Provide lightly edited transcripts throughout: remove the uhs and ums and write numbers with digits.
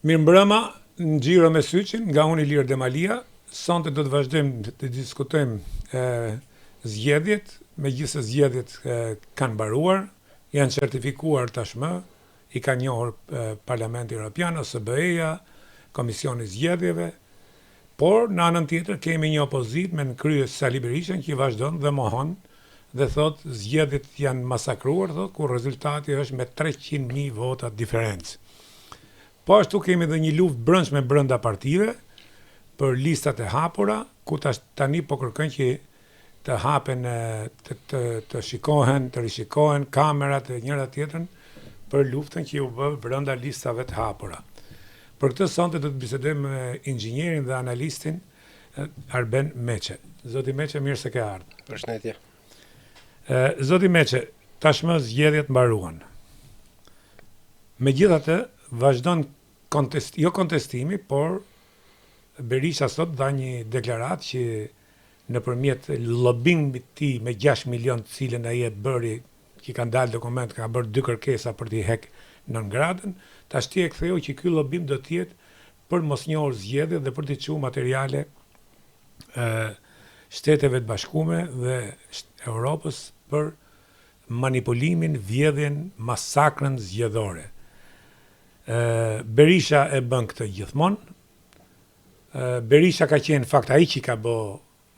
Mirëmbrëma, në Xhiro me Syçin, nga unë Ilir Demalia. Sonte do të vazhdojmë të diskutojmë zgjedhjet, megjithëse zgjedhjet kanë mbaruar, janë certifikuar tashmë, i ka njohur Parlamenti Evropian, OSBE-ja, Komisioni i Zgjedhjeve, por në anën tjetër kemi një opozitë me në krye Sali Berishën që vazhdon dhe mohon dhe thot zgjedhjet janë masakruar, thot, ku rezultati është me 300.000 vota diferencë. Po ashtu kemi dhe një luftë brendshme brenda partive për listat e hapura, ku tani po kërkojnë që të hapen, të shikohen, të rishikohen kamerat e njëra tjetrën për luftën që u bë brenda listave të hapura. Për këtë sonte do të bisedojmë me inxhinierin dhe analistin Arben Meçe. Zoti Meçe, mirë se ke ardhur. Përshëndetje. Zoti Meçe, tashmë zgjedhjet mbaruan. Megjithatë, vazhdon jo kontestimi, por Berisha sot dha një deklaratë që nëpërmjet lobingit të tij me 6 milion të cilën ai e bëri, që kanë dalë dokument, ka bërë 2 kërkesa për t'i hek nën gradën, tashti e ktheu që ky lobim do të jetë për mos njohur zgjedhje dhe për t'i çuar materiale Shteteve të Bashkuara dhe Europës për manipulimin, vjedhjen, masakrën zgjedhore. Berisha e bën këtë gjithmonë. Berisha ka qenë fakt ai që ka bë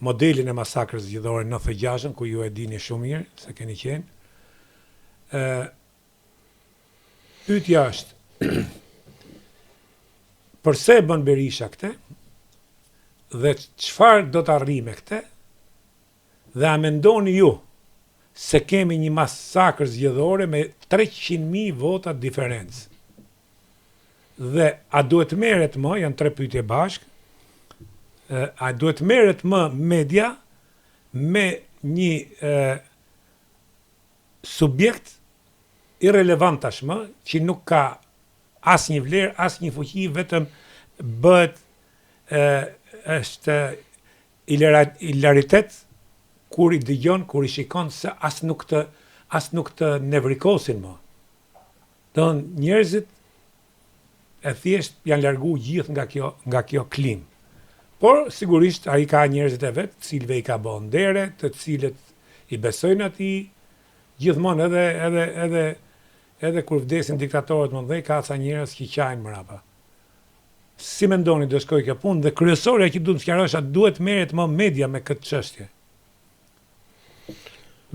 modelin e masakrës zgjedhore në 96-ën, ku ju e dini shumë mirë se keni qenë. Pyetja është përse e bën Berisha këtë dhe çfarë do të arrijë me këtë? Dhe a mendoni ju se kemi një masakër zgjedhore me 300.000 vota diferencë? Dhe a duhet merret më, janë 3 pyetje bashkë, a duhet merret më media me një subjekt irrelevant tashmë, që nuk ka asnjë vlerë, asnjë fuqi, vetëm bëhet është hilaritet kur i dëgjon, kur i shikon, se as nuk të nevrikosin më. Don njerëzit e thjesht janë largu gjithë nga kjo klim. Por sigurisht ai ka njerëzit e vet, të cilëve i ka bën ndere, të cilët i besojnë atij, gjithmonë edhe kur vdesin diktatorët më dhej, ka ca njerëz që qajnë mrapa. Si mendoni do shkojë kjo punë, dhe kryesorja që duhet të sqarosh, duhet merret më media me këtë çështje?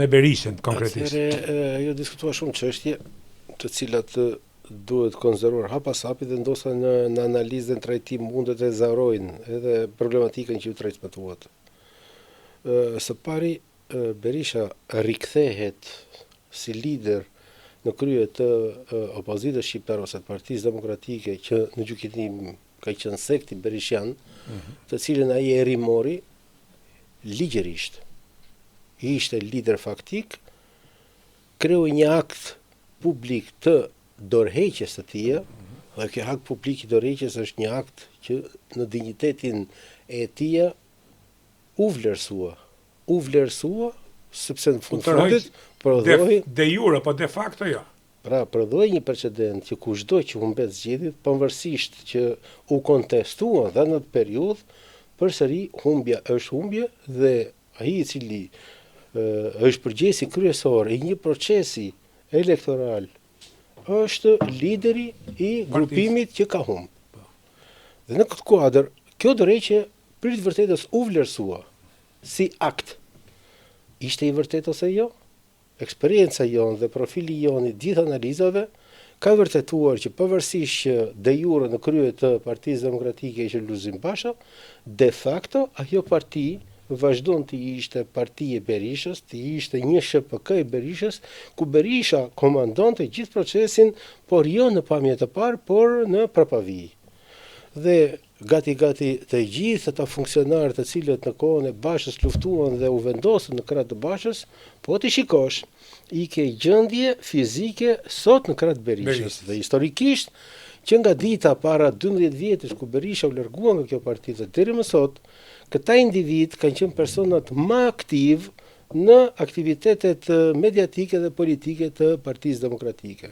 Me Berishën konkretisht. Jo diskutua shumë çështje, të cilat duhet konsideruar hap pas hapi dhe ndoshta në analizën e trajtim mundet e zarojnë edhe problematikën që ju transmetohet. Së pari, Berisha rikthehet si lider në krye të opozitës shqiptare ose të Partisë Demokratike, që në gjykimin tim ka qenë sekti berishian, të cilën ai e rimori ligjërisht. Ishte lider faktik, kreoi një akt publik të dorëheqjes së tij, dhe ky akt publik i dorëheqjes është një akt që në dinjitetin e tij u vlerësua, sepse në fundit prodhoi de jure, po de facto jo. Pra, prodhoi një precedent që kushdo që humbet zgjedhjet, pavarësisht që u kontestuan dhe në atë periudhë, përsëri humbja është humbje, dhe ai i cili është përgjegjësi kryesor i një procesi elektoral është lideri i grupimit që ka humb. Dhe në këtë kuadër, kjo dorëheqje për të vërtetës u vlerësua si akt. Ishte i vërtetë ose jo? Eksperienca jonë dhe profili jonë i gjithë analizave ka vërtetuar që pavarësisht që de jure në krye të Partisë Demokratike ishte Lulzim Basha, de facto ajo parti vazhdon të ishte parti e Berishës, të ishte një SHPK i Berishës, ku Berisha komandonte gjithë procesin, por jo në pamje të parë, por në prapavi. Dhe gati të gjithë ata funksionarët të cilët në kohën e Bashës luftuan dhe u vendosën në krah të Bashës, po ti shikosh, i ke gjendje fizike sot në krah të Berishës. Dhe historikisht, që nga dita para 12 vjetësh ku Berisha u largua nga kjo parti dhe deri më sot, këta individ kanë qenë personat më aktiv në aktivitetet mediatike dhe politike të Partisë Demokratike.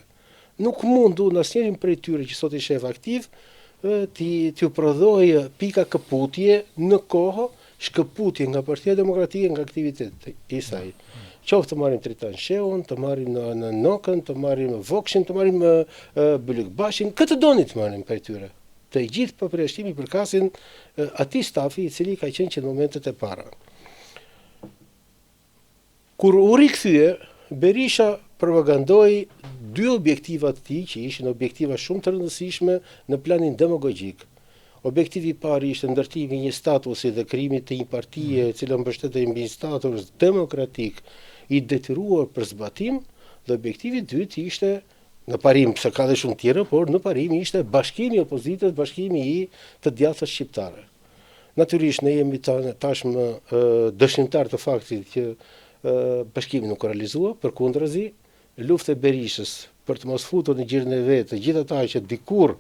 Nuk mundu në asnjërin prej tyre që sot i shef aktiv t'ju prodhoj pika këputje në kohë, shkëputje nga Partia Demokratike nga aktivitetet i saj. Qoftë të marrim Tritan Sheun, të marrim në Nokën, të marrim Vokshin, të marrim Bylykbashin, këtë doni të marrim për tyre. Të gjithë për përjashtimi përkasin atij stafi i cili ka qenë që në momentet e para. Kur u rikthye, Berisha propagandoi dy objektivat të tij që ishin objektiva shumë të rëndësishme në planin demagogjik. Objektivi i parë ishte ndërtimi i një statusi dhe krijimi të një partie e cila mbështetej mbi status demokratik i detyruar për zbatim, dhe objektivi i dytë ishte në parim, se ka dhe shumë tjera, por në parim ishte bashkimi i opozitës, bashkimi i të djathtas shqiptare. Natyrisht ne jemi tashmë dëshmimtar të faktit që bashkimi nuk realizua, përkundrazi, lufta e Berishës për të mos futur në gjirën e vet të gjithë ata që dikur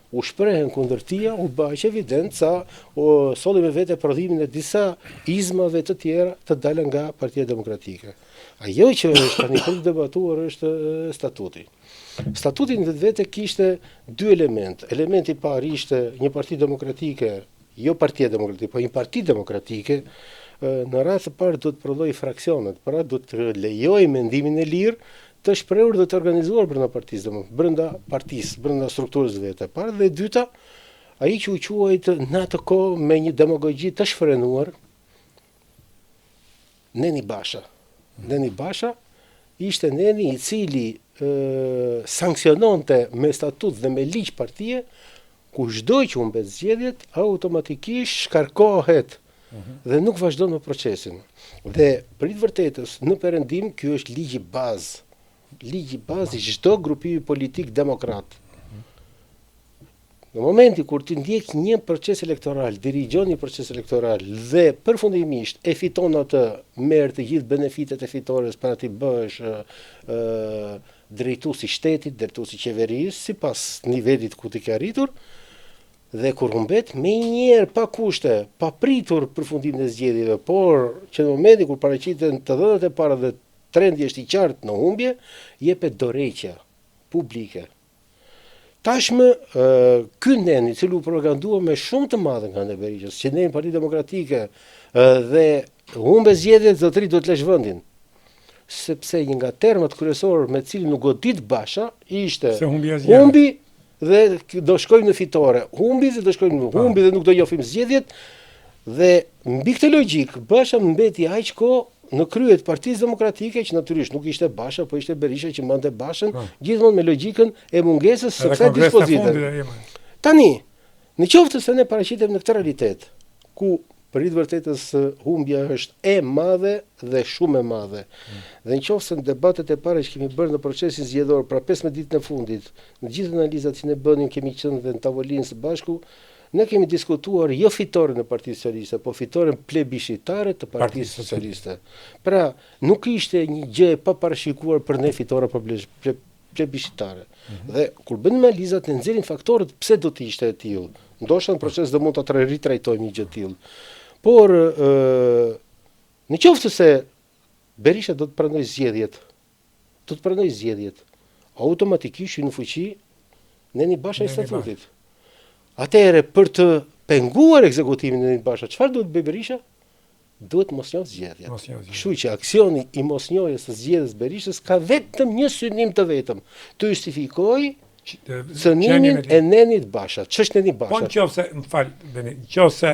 u shprehen kundër tij, u bë aq evident sa solli me vete prodhimin e disa izmave të tjera të dalën nga Partia Demokratike. Ajo që është tani për të debatuar është statuti. Statuti në vetvete kishte dy element. Elementi i parë ishte një parti demokratike, jo Partia Demokratike, po një parti demokratike. Në radhë të parë do të prodhoi fraksionet, pra do të lejojë mendimin e lirë të shprehur dhe të organizuar brenda partisë, brenda strukturës vete. Parë dhe dyta, ai që u quajt në atë kohë me një demagogji të shfrenuar, Neni Basha. Neni Basha ishte neni i cili sankciononte me statut dhe me ligj partie, kushdo që humbet zgjedhjet, automatikisht shkarkohet dhe nuk vazhdon me procesin. Dhe për të vërtetës, në perëndim, ky është ligji bazë. Ligji bazë i çdo grupimi politik demokrat. Në momenti kur ti ndjek një proces elektoral, dirigjon një proces elektoral dhe përfundimisht e fiton atë, merr të gjithë benefitet e fitores para ti bëhesh drejtuesi i shtetit, drejtuesi i qeverisë, sipas nivelit ku ti ke arritur, dhe kur humbet me njëherë pa kushte, pa pritur përfundimin e zgjedhjeve, por që në momentin kur paraqiten të dhënat e para dhe trendi është i qartë në humbje, jepet dorëheqja publike. Tashmë, ky nen i cili u propagandua me shumë të madhe nga Berishës, që ne në Parti Demokratike dhe humbe zgjedhjet zotëri do të lësh vendin. Sepse një nga termat kryesorë me cilin u godit Basha ishte humbi dhe do shkojmë në fitore. Humbi dhe do shkojmë në humbi dhe nuk do njofim zgjedhjet. Dhe mbi këtë logjik, Basha mbeti aq kohë në krye të Partisë Demokratike, që natyrisht nuk ishte Basha, po ishte Berisha që mante Bashën, gjithmonë me logjikën e mungesës së kësaj dispozite. Tani, në qoftë se ne paraqitem në këtë realitet, ku për të vërtetës humbja është e madhe dhe shumë e madhe. Dhe në qoftë se në debatet e para që kemi bërë në procesin zgjedhor, pra 15 ditën e fundit, në gjithë analizat që ne bënim, kemi qenë dhe në tavolinë së bashku, ne kemi diskutuar jo fitoren e Partisë Socialiste, po fitoren plebiscitare të Partisë Socialiste. Pra, nuk ishte një gjë e paparashikuar për ne fitore plebiscitare. Dhe kur bënim analizat, ne nxjerrim faktorët pse do të ishte e tillë. Ndoshta në proces do mund ta ritrajtojmë një gjë të tillë. Por në qoftë se Berisha do të pranoj zgjedhjet, automatikisht në fuqi Neni Basha i statutit. Atëherë për të penguar ekzekutimin e Neni Basha, çfarë duhet bëj Berisha? Duhet mos njoh zgjedhjet. Kështu që aksioni i mosnjohjes së zgjedhjes Berishës ka vetëm një synim të vetëm, të justifikojë cënimin e Nenit Basha. Ç'është Neni Basha? Po nëse, nëse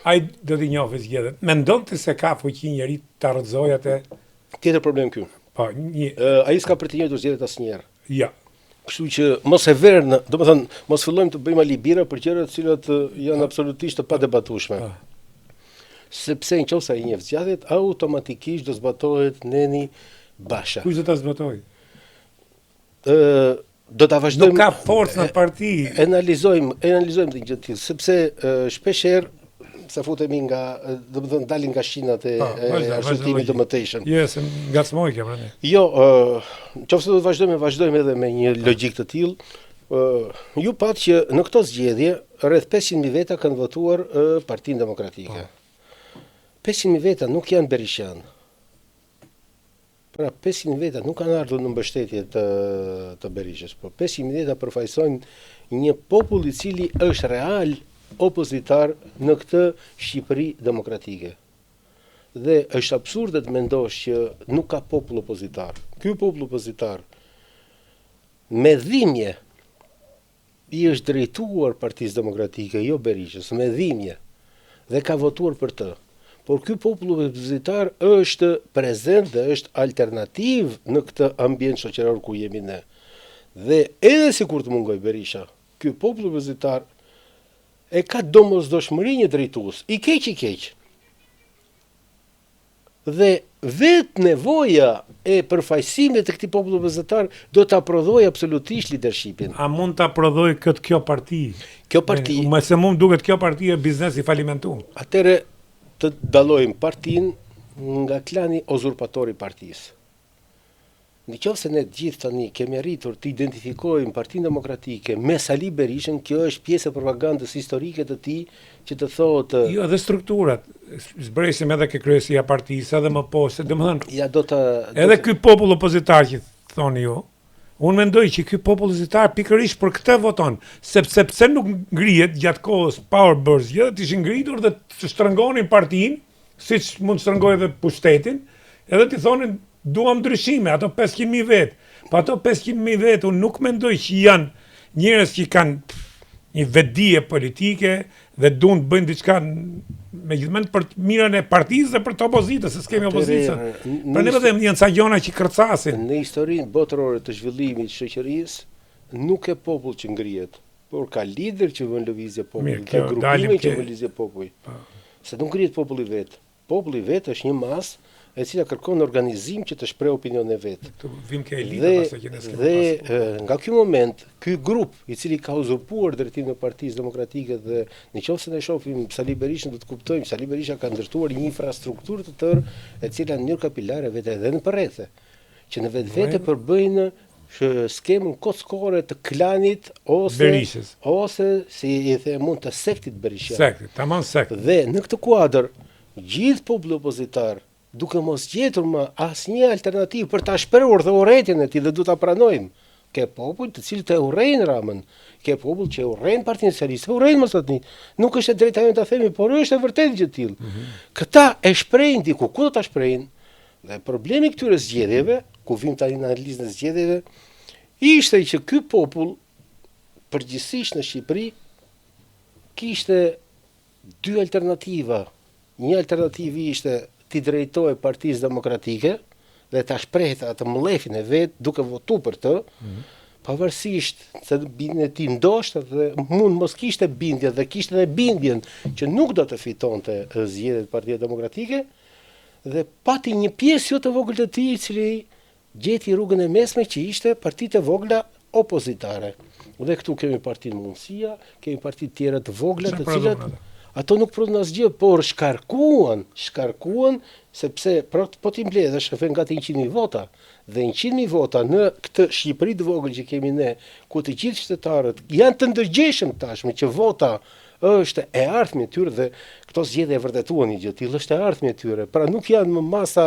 ai do t'i njohë zgjedhjet, mendonte se ka fuqi njëri ta rrëzojë atë? Tjetër problem ky. Po, ai s'ka për të njëjtur zgjedhjet asnjëherë. Ja. Kështu që mos e vernë, domethënë mos fillojmë të bëjmë alibira për gjëra të cilat janë absolutisht të padebatueshme. Sepse nëse ai njeh zgjedhjet, automatikisht do zbatohet Neni Basha. Kush do ta zbatojë? Do ta vazhdojmë. Do ka forcë në parti. Analizojmë të gjë të tillë, sepse shpeshherë sa futemi nga, domethënë dalin nga shinat e arsyetimi të mëtejshëm. Jo, se ngacmoj kjo pra ne. Jo, nëse do të vazhdojmë edhe me një logjik të tillë. Ju pat që në këto zgjedhje rreth 500.000 veta kanë votuar Partinë Demokratike. 500.000 veta nuk janë berishian. Pra 500 veta nuk kanë ardhur në mbështetje të Berishës, por 500 veta përfaqësojnë një popull i cili është real opozitar në këtë Shqipëri demokratike. Dhe është absurde të mendosh që nuk ka popull opozitar. Ky popull opozitar me dhimbje i është drejtuar Partisë Demokratike, jo Berishës, me dhimbje, dhe ka votuar për të. Por ky popull opozitar është prezent dhe është alternativ në këtë ambient shoqëror ku jemi ne. Dhe edhe sikur të mungoj Berisha, ky popull opozitar e ka domosdoshmëri një drejtues, i keq. Dhe vetë nevoja e përfaqësimit të këtij populli opozitar do ta prodhoj absolutisht leadershipin. A mund ta prodhoj kjo parti? Kjo parti, Më se mund duket kjo parti e biznes i falimentuar. atëre të dallojmë partinë nga klani uzurpator i partisë. Në qoftë se ne gjithë tani kemi arritur të identifikojmë Partinë Demokratike me Sali Berishën, kjo është pjesë e propagandës historike të tij që të thotë Jo, edhe strukturat. Zbresim edhe ke kryesia partisë, edhe më poshtë, domethënë ja do të edhe ky popull opozitar që thoni ju, unë mendoj që ky popull opozitar pikërisht për këtë voton, sepse pse nuk ngrihet gjatë kohës Power Bërzi, edhe të ishin ngritur dhe të shtrëngonin partinë, siç mund të shtrëngojë edhe pushtetin, edhe të thonin duam ndryshime, ato 500.000 vetë. Pa ato 500.000 vetë unë nuk mendoj që janë njerëz që kanë një vetdije politike dhe duan të bëjnë diçka me gjithmonë për të mirën e partisë dhe për të opozitës, se s'kemi opozicë. Pra ne vetëm janë ca gjona që kërcasin. Në historinë botërore të zhvillimit të shoqërisë nuk e popull që ngrihet, por ka lider që vën lëvizje populli, ka grupime që vën lëvizje populli. Se nuk ngrihet populli vet. Populli vet është një masë e cila kërkon organizim që të shpreh opinionin e vet. Vim ke elita pastaj që ne s'kemi. Dhe nga ky moment, ky grup i cili ka uzurpuar drejtimin e Partisë Demokratike dhe nëse ne shohim Sali Berishën do të kuptojmë Sali Berisha ka ndërtuar një infrastrukturë të tërë e cila në mënyrë kapilare vetë edhe në përrethë, që në vetvete përbëjnë skemën kockore të klanit Berishës. ose si i them mund të sektit Berisha. Sektit, tamam sekt. Dhe në këtë kuadër, gjithë populli opozitar duke mos gjetur më asnjë alternativë për ta shprehur dhe urrëtin e tij dhe du ta pranojmë. Ke popull të cilët e urrejnë Ramën, ke popull që e urrejnë Partinë Socialiste, urrejnë Mosatni. Nuk është e drejta jonë ta themi, por është e vërtetë gjë e tillë. Këta e shprehin diku, ku do ta shprehin? Dhe problemi këtyre zgjedhjeve, ku vim tani në analizën e zgjedhjeve, ishte që ky popull përgjithsisht në Shqipëri kishte dy alternativa. Një alternativë ishte t'i drejtoj Partisë Demokratike dhe ta shprehte atë mllefin e vet duke votuar për të, pavarësisht se bindjen e tij ndoshta dhe mund mos kishte bindje dhe kishte edhe bindjen që nuk do të fitonte zgjedhjet e Partisë Demokratike dhe pati një pjesë jo të vogël të tij i cili gjeti rrugën e mesme që ishte partitë e vogla opozitare. Dhe këtu kemi Partinë Mundësia, kemi partitë tjera të vogla të cilat ato nuk prodhon asgjë, por shkarkuan sepse po ti mbledhësh gati 100.000 vota dhe 100.000 vota në këtë Shqipëri të vogël që kemi ne, ku të gjithë qytetarët janë të ndërgjegjshëm tashmë që vota është e ardhmja e tyre dhe këto zgjedhje e vërtetuan një gjë tillë, është e ardhmja e tyre. Pra nuk janë më masa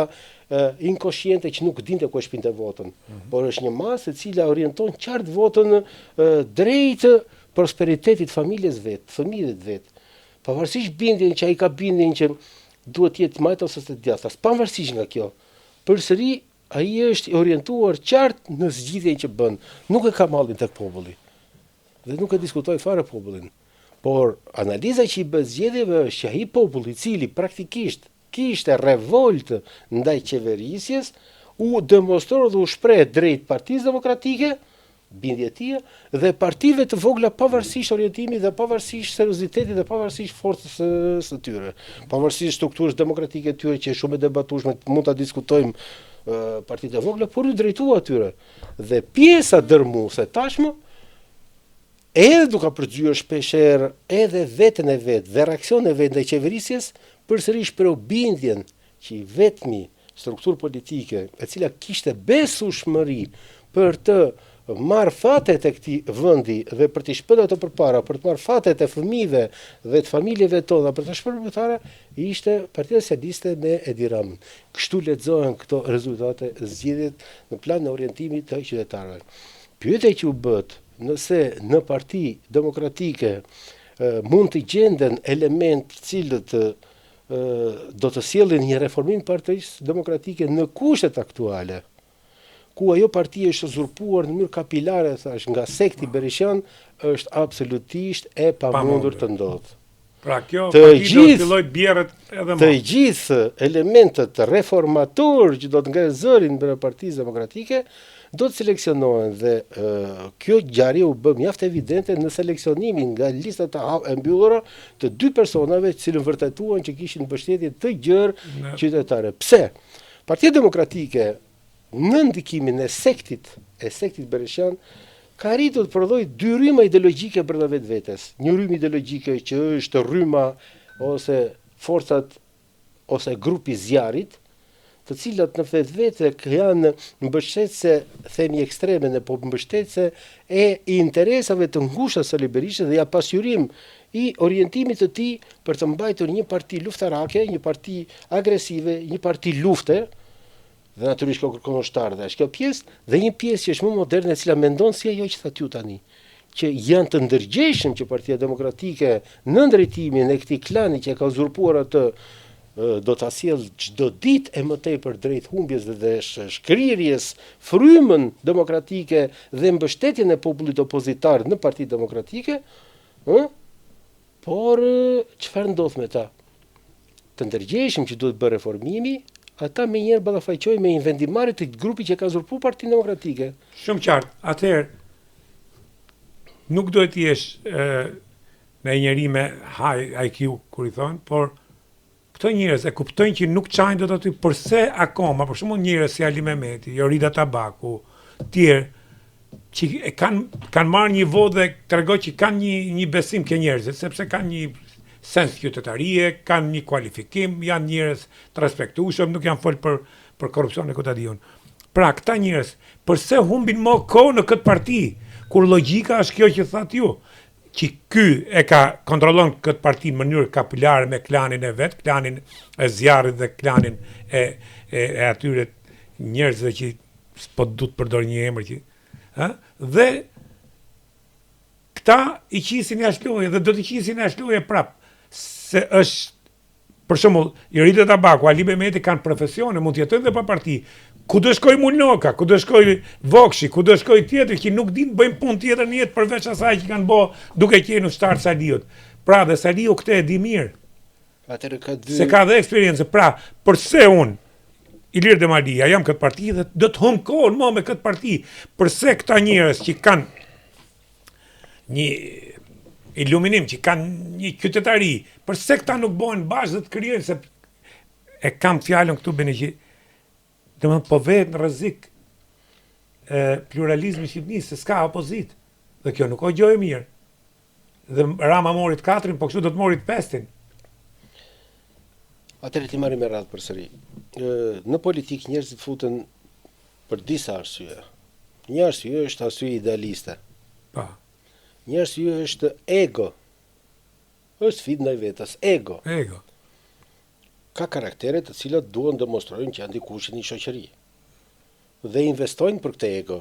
inkonsciente që nuk dinte ku e shpinte votën, por është një masë e cila orienton qartë votën drejt prosperitetit familjes vet, fëmijëve vet. Pavarësisht bindjen që ai ka bindjen që duhet të jetë majt ose të djathtas, pavarësisht nga kjo, përsëri ai është i orientuar qartë në zgjidhjen që bën. Nuk e ka mallin tek populli. Dhe nuk e diskutoi fare popullin. Por analiza që i bën zgjedhjeve është që ai popull i cili praktikisht kishte revolt ndaj qeverisjes, u demonstroi dhe u shpreh drejt Partisë Demokratike, bindje tia, dhe partive të vogla pavarësisht orientimit dhe pavarësisht seriozitetit dhe pavarësisht forcës së tyre. Pavarësisht strukturës demokratike të tyre që është shumë e debatueshme, mund ta diskutojmë partitë e vogla, por u drejtua atyre. Dhe pjesa dërmuese tashmë edhe duke përzyer shpeshherë edhe veten e vet dhe reaksionin e vet ndaj qeverisjes, përsëri shpreu bindjen që vetmi strukturë politike e cila kishte besueshmëri për të marrë fatet e këtij vendi dhe për t'i shpëtur ato përpara, për të marrë fatet e fëmijëve dhe të familjeve tona, për të shpëtur përpara, ishte Partia Socialiste me Edi Ramën. Kështu lexohen këto rezultate zgjedhjet në plan në orientimit të qytetarëve. Pyetja që u bët, nëse në Parti Demokratike mund të gjenden element të cilët do të sjellin një reformim partisë demokratike në kushtet aktuale, ku ajo parti është uzurpuar në mënyrë kapilare, thash, nga sekti Berishan, është absolutisht e pamundur të ndodhë. Pra kjo parti do të filloj bjerët edhe më. Të gjithë elementet reformator që do të ngrenë zërin në Partisë Demokratike, do të seleksionohen dhe kjo ngjarje u bë mjaft evidente në seleksionimin nga listat e mbyllura të dy personave që cilën vërtetuan që kishin mbështetje të gjerë qytetare. Pse? Partia Demokratike në ndikimin e sektit Berishan, ka arritur të prodhojë dy rryma ideologjike brenda vetvetes. Një rrymë ideologjike që është rryma ose forcat ose grupi zjarrit, të cilat në vetvete janë mbështetëse, themi ekstreme, po mbështetëse e interesave të ngushta së Berishës dhe ja pasqyrim i orientimit të tij për të mbajtur një parti luftarake, një parti agresive, një parti lufte, dhe natyrisht kundërshtar dhe është kjo pjesë, dhe një pjesë që është më moderne e cila mendon si ajo që thatë ju tani, që janë të ndërgjegjshëm që Partia Demokratike në drejtimin e këtij klani që ka uzurpuar atë do ta sjell çdo ditë e më tepër drejt humbjes dhe shkrirjes frymën demokratike dhe mbështetjen e popullit opozitar në Partitë Demokratike, por çfarë ndodh me ta? Të ndërgjegjshëm që duhet bërë reformimi, ata me njerë ballafaqojnë me vendimarrjet të grupit që ka uzurpuar Partinë Demokratike. Shumë qartë. Atëherë nuk duhet të jesh në njeri me high IQ kur i thonë, por këto njerëz e kuptojnë që nuk çajnë dot aty, përse akoma, për shembull njerëz si Ali Mehmeti, Jorida Tabaku, tjerë që kanë marrë një votë dhe tregojnë që kanë një besim ke njerëzit, sepse kanë një sens qytetarie, kanë një kualifikim, janë njerëz të respektueshëm, nuk janë fol për korrupsion e këtë diun. Pra, këta njerëz, përse humbin më kohë në këtë parti, kur logjika është kjo që thatë ju, që ky e ka kontrollon këtë parti në mënyrë kapilare me klanin e vet, klanin e zjarrit dhe klanin e atyre njerëzve që s'po du të përdor një emër që, dhe këta i qisin jashtë loje dhe do të qisin jashtë loje prap, se është, për shembull, Jorida Tabaku, Ali Mehmeti kanë profesione, mund të jetojnë dhe pa parti. Ku do shkoj Munoka, ku do shkoj Vokshi, ku do shkoj tjetër që nuk din bëjmë punë tjetër në jetë përveç asaj që kanë bë duke qenë ushtar Saliut. Pra dhe Saliu këtë e di mirë. Se ka dhe eksperiencë. Pra, përse unë, Ilir Demalia, jam këtë parti dhe do të humb kohën më me këtë parti. Përse këta njerëz që kanë një iluminim, që kanë një qytetari, përse këta nuk bëhen bashkë dhe të krijojnë, se e kam fjalën këtu bene që po vetë në rrezik pluralizmi shqipnisë, se s'ka opozit. Dhe kjo nuk o gjë e mirë. Dhe Rama morit 4-in, po kështu do të morit 5-in. Atëherë ti marrim me radhë përsëri. Në politik njerëzit futen për disa arsye. Një arsye është arsye idealiste. Pa. Një arsye është ego. Është fit ndaj vetes, ego. Ego. Ka karaktere të cilat duan demonstrojnë që janë dikush në një shoqëri. Dhe investojnë për këtë ego.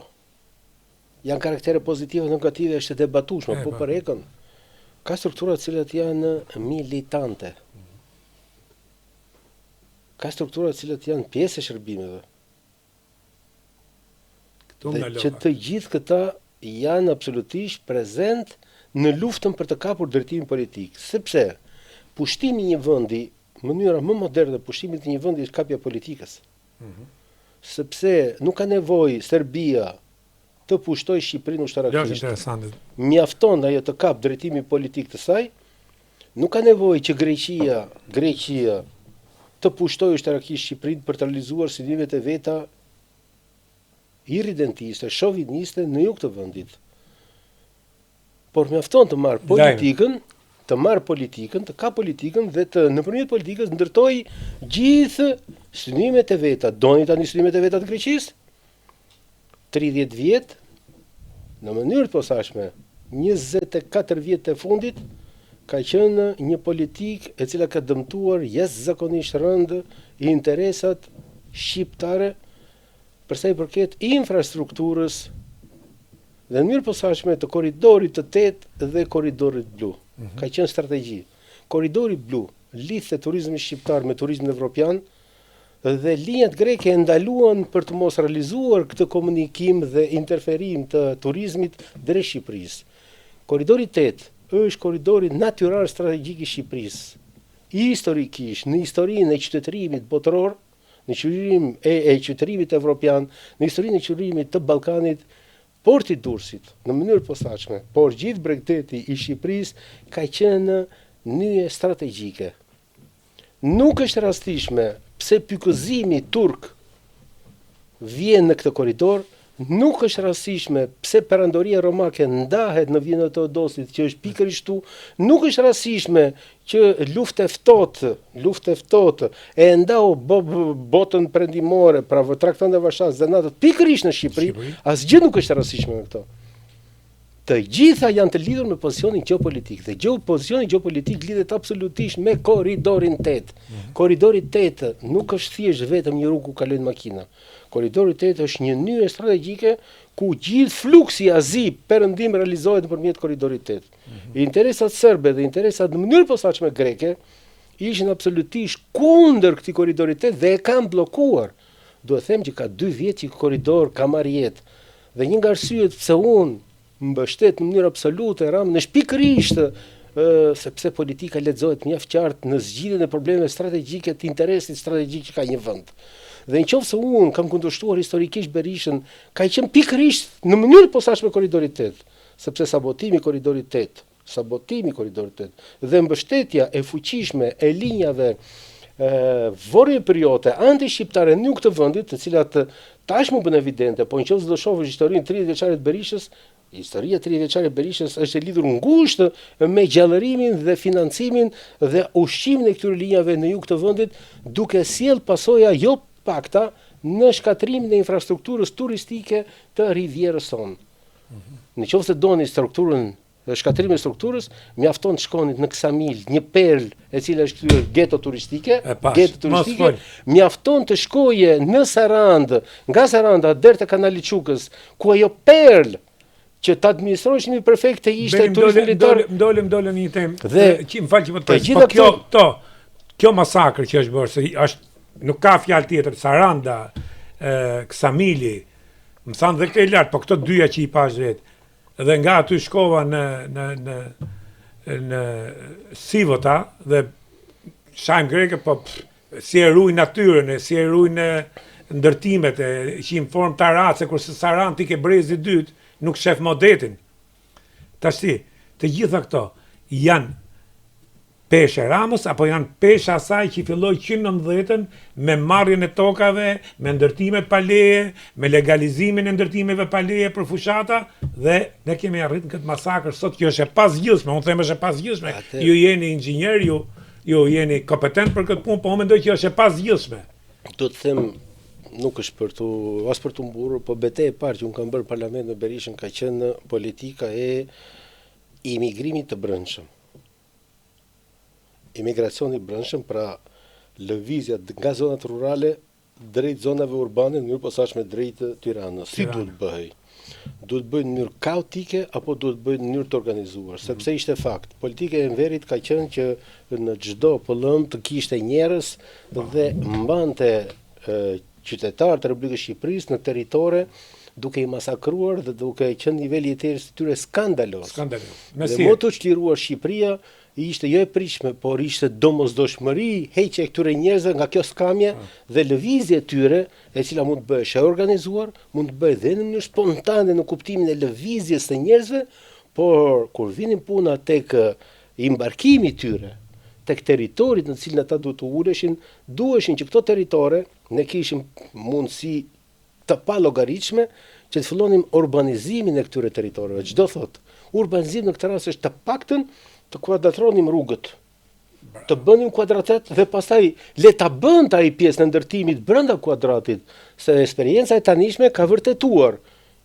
Janë karaktere pozitive, negative, është e debatueshme, po për egon. Ka struktura të cilat janë militante. Ka struktura të cilat janë pjesë e shërbimeve. Dhe që të gjithë këta janë absolutisht prezent në luftën për të kapur drejtimin politik. Sepse pushtimi i një vendi, mënyra më moderne pushtimit të një vendi është kapja politikës. Sepse nuk ka nevojë Serbia të pushtoj Shqipërinë ushtarakisht. Mjafton ajo të kap drejtimin politik të saj. Nuk ka nevojë që Greqia të pushtoj ushtarakisht Shqipërinë për të realizuar synimet e veta irridentiste, shoviniste në jug të vendit. Por mjafton të marr politikën, të ka politikën dhe të nëpërmjet politikës ndërtoj gjithë synimet e veta. Doni tani synimet e veta të Greqisë? 30 vjet në mënyrë të posaçme 24 vjet e fundit ka qenë një politikë e cila ka dëmtuar jashtëzakonisht rënd interesat shqiptare për sa i përket infrastrukturës dhe në mënyrë posaçme të korridorit të 8 dhe korridorit blu. Ka qenë strategji. Korridori blu lidhte turizmin shqiptar me turizmin evropian dhe linjat greke e ndaluan për të mos realizuar këtë komunikim dhe interferim të turizmit drejt Shqipërisë. Korridori 8 është korridori natyral strategjik i Shqipërisë. Historikisht, në historinë e qytetërimit botëror, në historinë e qytetërimit evropian, në historinë e qytetërimit të Ballkanit, porti Durrësit, në mënyrë posaçme, por gjithë bregdeti i Shqipërisë ka qenë nyje strategjike. Nuk është rastishme pse pikëzimi turk vjen në këtë korridor, nuk është rastishme pse perandoria romake ndahet në vijën e Teodosit, që është pikërisht këtu, nuk është rastishme që luftë e ftohtë e ndau botën perëndimore, pra traktatin e Varshavës dhe NATO pikërisht në Shqipëri, asgjë nuk është rastishme me këto. Të gjitha janë të lidhur me pozicionin gjeopolitik dhe pozicioni gjeopolitik lidhet absolutisht me korridorin 8. Korridori 8 nuk është thjesht vetëm një rrugë ku kalojnë makina. Korridori 8 është një nyje strategjike ku gjithë fluksi azi perëndim realizohet nëpërmjet korridorit 8. Interesat serbe dhe interesat në mënyrë posaçme greke ishin absolutisht kundër këtij korridori 8 dhe e kanë bllokuar. Duhet them që ka 2 vjet që korridor ka marrë jetë. Dhe një nga arsyet pse unë mbështet në mënyrë absolute Ramën është pikërisht sepse politika lexohet mjaft qartë në zgjidhjen e problemeve strategjike të interesit strategjik që ka një vend. Dhe nëse unë kam kundërshtuar historikisht Berishën, ka qenë pikërisht në mënyrë posaçme korridorit 8, sepse sabotimi i korridorit 8 dhe mbështetja e fuqishme e linjave vorrejperiote anti-shqiptare në këtë vendit, të cilat tashmë bën evidente, po nëse do shohësh historinë 30 vjeçare të Berishës, historia 30 vjeçare e Berishës është e lidhur ngushtë me gjallërimin dhe financimin dhe ushqimin e këtyre linjave në jug të vendit, duke sjell pasoja jo pakta në shkatrimin e infrastrukturës turistike të rivierës sonë. Nëse doni shkatrimin e strukturës, mjafton të shkonit në Ksamil, një perl e cila është kthyer geto turistike, mjafton të shkoje në Sarand, nga Saranda deri te kanali Çukës, ku ajo perl që të administrohesh një prefekt të ishte turizmi militar. Mdolëm një temë. Dhe më fal që po të po kjo masakër që është bërë, se nuk ka fjalë tjetër, Saranda, Ksamili, më thanë dhe këtë lart, po këto dyja që i pash vetë. Dhe nga aty shkova në Sivota dhe shajm greke, po si e ruajnë natyrën, si e ruajnë ndërtimet, që në formë tarace, kurse Sarand ti ke brezi dytë, nuk shef modetin. Tashti, të gjitha këto janë peshë Ramës, apo janë peshë asaj që filloi 190-ën me marrjen e tokave, me ndërtimet pa leje, me legalizimin e ndërtimeve pa leje për fushata, dhe ne kemi arritur këtë masakër sot që është e pasgjithshme, unë them është e pasgjithshme. Ju jeni inxhinier, ju jeni kompetent për këtë punë, po unë mendoj që është e pasgjithshme. Do të them nuk është as për të mburur, po betejë e parë që unë kam bërë parlament në Berishën ka qenë politika e imigrimit të brendshëm. Imigracioni i brendshëm, pra lëvizja nga zonat rurale drejt zonave urbane në mënyrë posaçme drejt Tiranës. Si duhet bëhej? Duhet bëhet në mënyrë kaotike apo duhet bëhet në mënyrë të organizuar? Sepse ishte fakt. Politika e Enverit ka qenë që në çdo pëllëm të kishte njerëz dhe mbante qytetarë të Republikës Shqipërisë në territore duke i masakruar dhe duke qenë niveli i jetesës së tyre skandalos. Dhe më të çliruar Shqipëria ishte jo e pritshme, por ishte domosdoshmëri heqja e këtyre njerëzve nga kjo skamje dhe lëvizja e tyre, e cila mund të bëhesh e organizuar, mund të bëhet edhe në mënyrë spontane në kuptimin e lëvizjes së njerëzve, por kur vinin puna tek imbarkimi i tyre, tek territorit në cilin ata duhet të uleshin, duheshin që këto territore ne kishim mundësi të pa llogaritshme që të fillonim urbanizimin e këtyre territoreve. Çdo thot, urbanizimi në këtë rast është të paktën të kuadratronim rrugët, të bënim kuadratet dhe pastaj le ta bënte ai pjesën e ndërtimit brenda kuadratit, se eksperienca e tanishme ka vërtetuar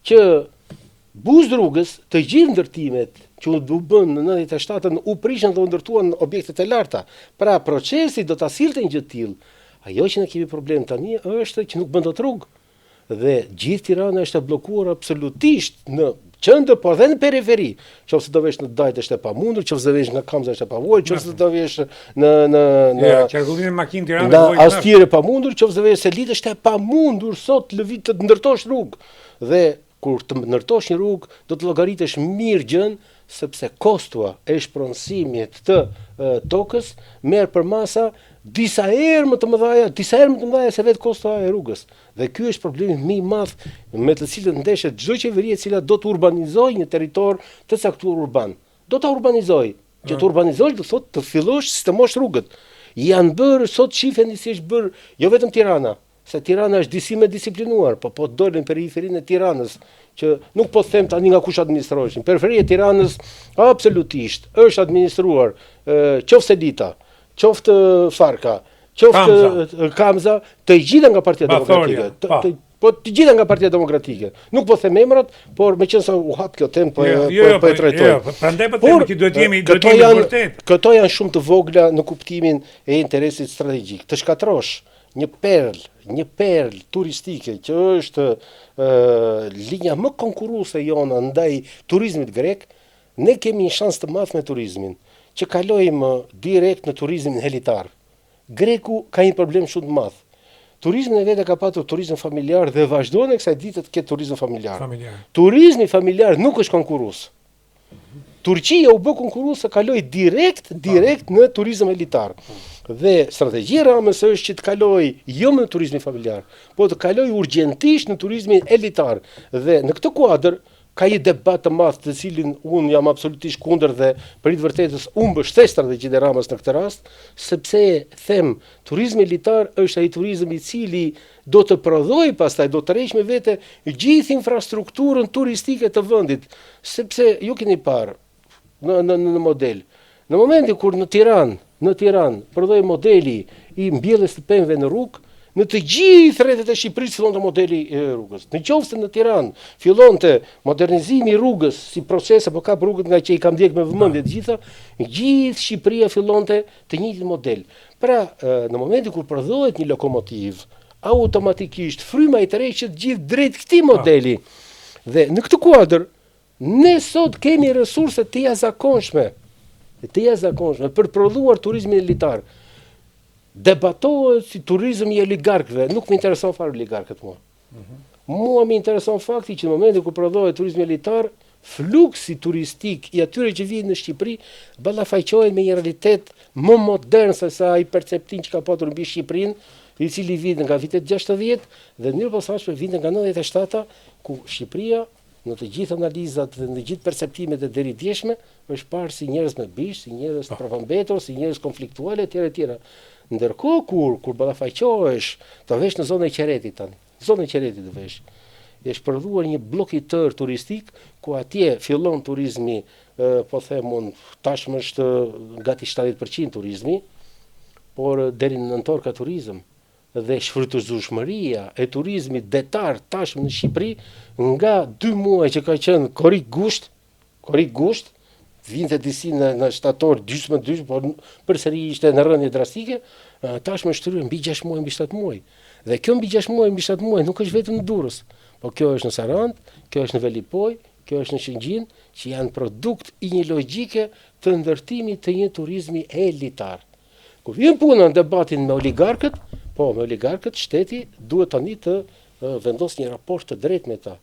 që Buzë rrugës, të gjithë ndërtimet që u bën në 97-ën u prishën dhe u ndërtuan objektet e larta. Pra procesi do ta sillte një gjë të tillë. Ajo që ne kemi problem tani është që nuk bën dot rrugë. Dhe gjithë Tirana është e bllokuar absolutisht në qendër, por edhe në periferi. Nëse do vesh në Dajt është e pamundur, nëse do vesh nga Kamza është e pamundur, nëse do vesh në qarkullimin e makinë Tiranë në Astier e pamundur, nëse do vesh Selit është e pamundur sot lëvit të ndërtosh rrugë. Dhe kur të ndërtosh një rrugë, do të llogaritesh mirë gjën, sepse kostua e shpronësimit të tokës merr për masa disa herë më të mëdha se vetë kosta e rrugës. Dhe ky është problemi më i madh me të cilën ndeshet çdo qeveri e cila do të urbanizojë një territor të caktuar urban. Do ta urbanizojë. Që të urbanizojë do thotë të fillosh sistemosh rrugët. Janë bërë sot shifeni si është bërë jo vetëm Tirana, se Tirana është disi me disiplinuar, po dolën periferinë e Tiranës, që nuk po them tani nga kush administrohesh. Periferia e Tiranës absolutisht është administruar qoftë Selita, qoftë Farka, qoftë Kamza, të gjitha nga Partia Demokratike. Po të gjitha nga Partia Demokratike. Nuk po them emrat, por meqense u hap kjo temë po e trajtoj. Prandaj po them që duhet jemi vërtet. Këto janë shumë të vogla në kuptimin e interesit strategjik. Të shkatrosh një perl turistike që është linja më konkurruese jona ndaj turizmit grek, ne kemi një shans të madh me turizmin, që kalojmë direkt në turizmin helitar. Greku ka një problem shumë të madh. Turizmi e vetë ka patur turizëm familjar dhe vazhdon e kësaj dite të ketë turizëm familjar. Turizmi familjar nuk është konkurrues. Turqia u bë konkurruese, kaloi direkt në turizëm elitar. Dhe strategjia e Ramës është që të kaloj jo në turizmin familjar, po të kaloj urgjentisht në turizmin elitar. Dhe në këtë kuadër ka një debat të madh të cilin unë jam absolutisht kundër dhe për të vërtetës unë mbështet strategjinë e Ramës në këtë rast, sepse them turizmi elitar është ai turizëm i cili do të prodhojë pastaj, do të rreqë me vete gjithë infrastrukturën turistike të vendit, sepse ju keni parë në model. Në momentin kur në Tiranë prodhoi modeli i mbjelljes së pemëve në rrugë, në të gjithë rrethet e Shqipërisë fillonte modeli i rrugës. Nëse në Tiranë fillonte modernizimi i rrugës si proces apo ka rrugët nga që i kam ndjek me vëmendje të gjitha, gjithë Shqipëria fillonte të njëjtin model. Pra, në momentin kur prodhohet një lokomotiv, automatikisht fryma i tërheqet gjithë drejt këtij modeli. Dhe në këtë kuadër ne sot kemi resurse të jashtëzakonshme për të prodhuar turizmin elitar. Debatohet si turizëm i oligarkëve, nuk më intereson fare oligarkët mua. Mua më intereson fakti që në momentin kur prodhohet turizmi elitar, fluksi turistik i atyre që vijnë në Shqipëri ballafaqohet me një realitet më modern se sa ai perceptim që ka patur mbi Shqipërinë, i cili vjen nga vitet 60 dhe në posaçme vjen nga 97, ku Shqipëria në të gjithë analizat dhe në të gjithë perceptimet e deri djeshme është parë si njerëz me bish, si njerëz të përpambetur, si njerëz konfliktuale etj. Ndërkohë kur ballafaqohesh të vesh në zonën e Qeretit tani, zonën e Qeretit të vesh, është prodhuar një blok i tërë turistik ku atje fillon turizmi, po them unë, tashmë është gati 70% turizmi, por deri në nëntor ka turizëm. Dhe shfrytëzueshmëria e turizmit detar tashmë në Shqipëri nga 2 muaj që ka qenë korrik gusht, vinte disi në shtator gjysmë, por përsëri ishte në rënje drastike, tashmë shtryen mbi 6 muaj, mbi 7 muaj. Dhe kjo mbi 6 muaj, mbi 7 muaj nuk është vetëm në Durrës, po kjo është në Sarandë, kjo është në Velipoj, kjo është në Shëngjin, që janë produkt i një logjike të ndërtimit të një turizmi elitar. Kur vjen puna në debatin me oligarkët, me oligarkët shteti duhet tani të vendosë një raport të drejtë me ta,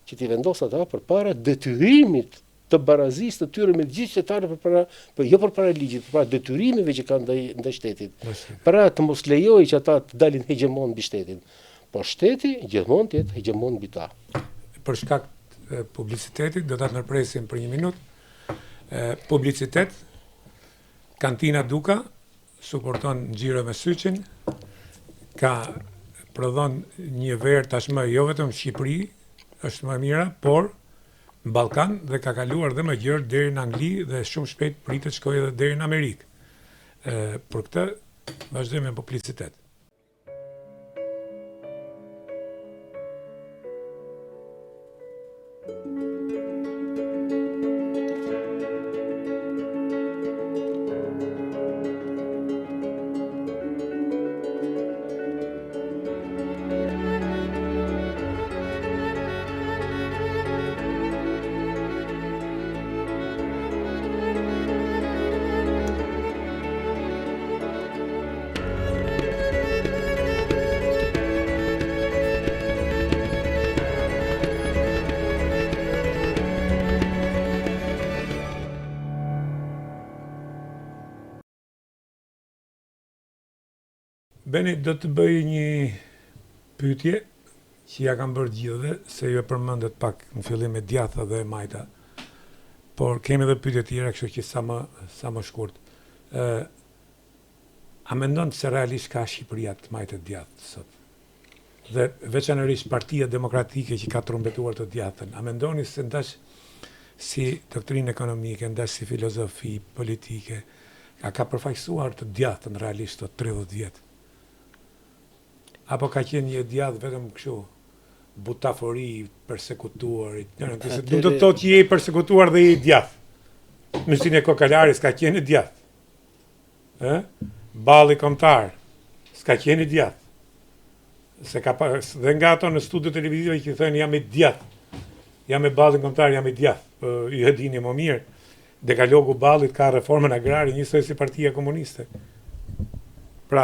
që t'i vendosë ata përpara detyrimit të barazisë të tyre me gjithë qytetarët, jo përpara ligjit, përpara detyrimeve që kanë ndaj shtetit. Para të mos lejojë që ata të dalin hegemon mbi shtetin. Po shteti gjithmonë të jetë hegemon mbi ta. Për shkak të publicitetit do ta ndërpresim për 1 minutë. Publicitet, Kantina Duka suporton Xhiro me Syçin, ka prodhon një verë tashmë jo vetëm Shqipëri është më mira, por në Ballkan dhe ka kaluar dhe më gjerë deri në Angli dhe shumë shpejt pritet shkojë edhe deri në Amerikë. Për këtë vazhdojmë me publicitet. Beni, do të bëj një pyetje që ja kam bërë gjithëve, se ju e përmendet pak në fillim me djatha dhe majta, por kemi edhe pyetje tjera, kështu që sa më shkurt. A mendon se realisht ka Shqipëria të majtë të djathtë sot? Dhe veçanërisht Partia Demokratike që ka trumbetuar të djathtën, a mendoni se ndash si doktrinë ekonomike, ndash si filozofi politike, ka përfaqësuar të djathtën realisht të 30 vjet? Apo ka qenë një djathtë vetëm kështu, butafori, persekutuar, do të thotë që je i persekutuar dhe je i djathtë. Mësinë e Kokalaris ka qenë djathtë. Balli kombëtar s'ka qenë djathtë. Se ka dhe nga ato në studio televizive që thënë jam i djathtë. Jam me ballin kombëtar, jam i djathtë. Ju e dini më mirë. Dekalogu Ballit ka reformën agrare njësoj si Partia Komuniste. Pra,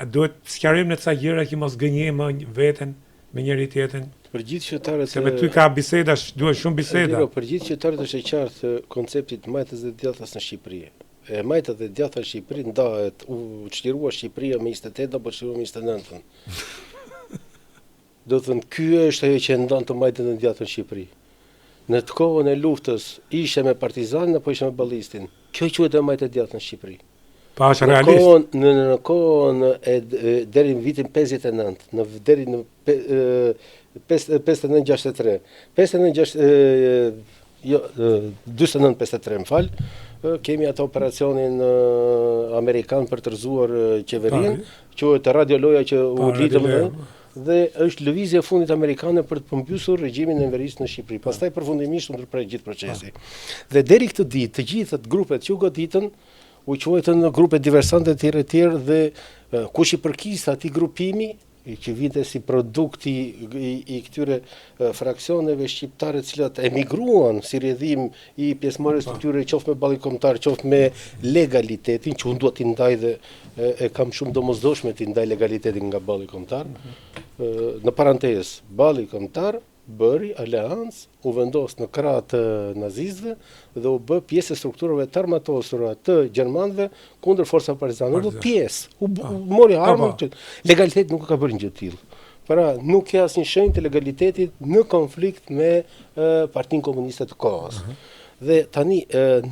duhet sqarim në ca gjëra që mos gënjejmë veten me njëri tjetrin. Për gjithë qytetarët, se me ty ka biseda, duhet shumë biseda. Për gjithë qytetarët është e qartë koncepti i majtës dhe djathtës në Shqipëri. Majta dhe djaththa në Shqipëri ndahet, u çlirua Shqipëria me 28 apo çlirua me 29. Do të thënë, ky është ajo që ndan të majtën dhe djathtën në Shqipëri. Në të kohën e luftës ishe me partizanin apo ishe me ballistin. Kjo quhet e majtë e djathtën në Shqipëri. Pa është realist. Në kohën deri në vitin 59, deri në 59-63. 49-53, më fal. Kemi ato operacionin amerikan për të rrëzuar qeverinë, quhet radioloja që u lidhëm dhe është lëvizja e fundit amerikane për të përmbysur regjimin e Enverisë në Shqipëri. Pastaj përfundimisht u ndërprej gjithë procesi. Dhe deri këtë ditë, të gjithët grupet që u goditën u quajtën grupe diversante të tjerë dhe kush i përkiste atij grupimi që vinte si produkti i këtyre fraksioneve shqiptare të cilat emigruan si rrjedhim i pjesëmarrjes të tyre qoftë me ballin kombëtar, qoftë me legalitetin, që unë dua t'i ndaj dhe e kam shumë domosdoshme t'i ndaj legalitetin nga balli kombëtar. Në parantezë, balli kombëtar bëri aleancë, u vendos në krah të nazistëve dhe u bë pjesë e strukturave të armatosura të gjermanëve kundër forcave partizane. U bë pjesë, u mori armë. Legaliteti nuk ka bërë një gjë të tillë. Pra, nuk ka asnjë shenjë të legalitetit në konflikt me Partinë Komuniste të kohës. Dhe tani,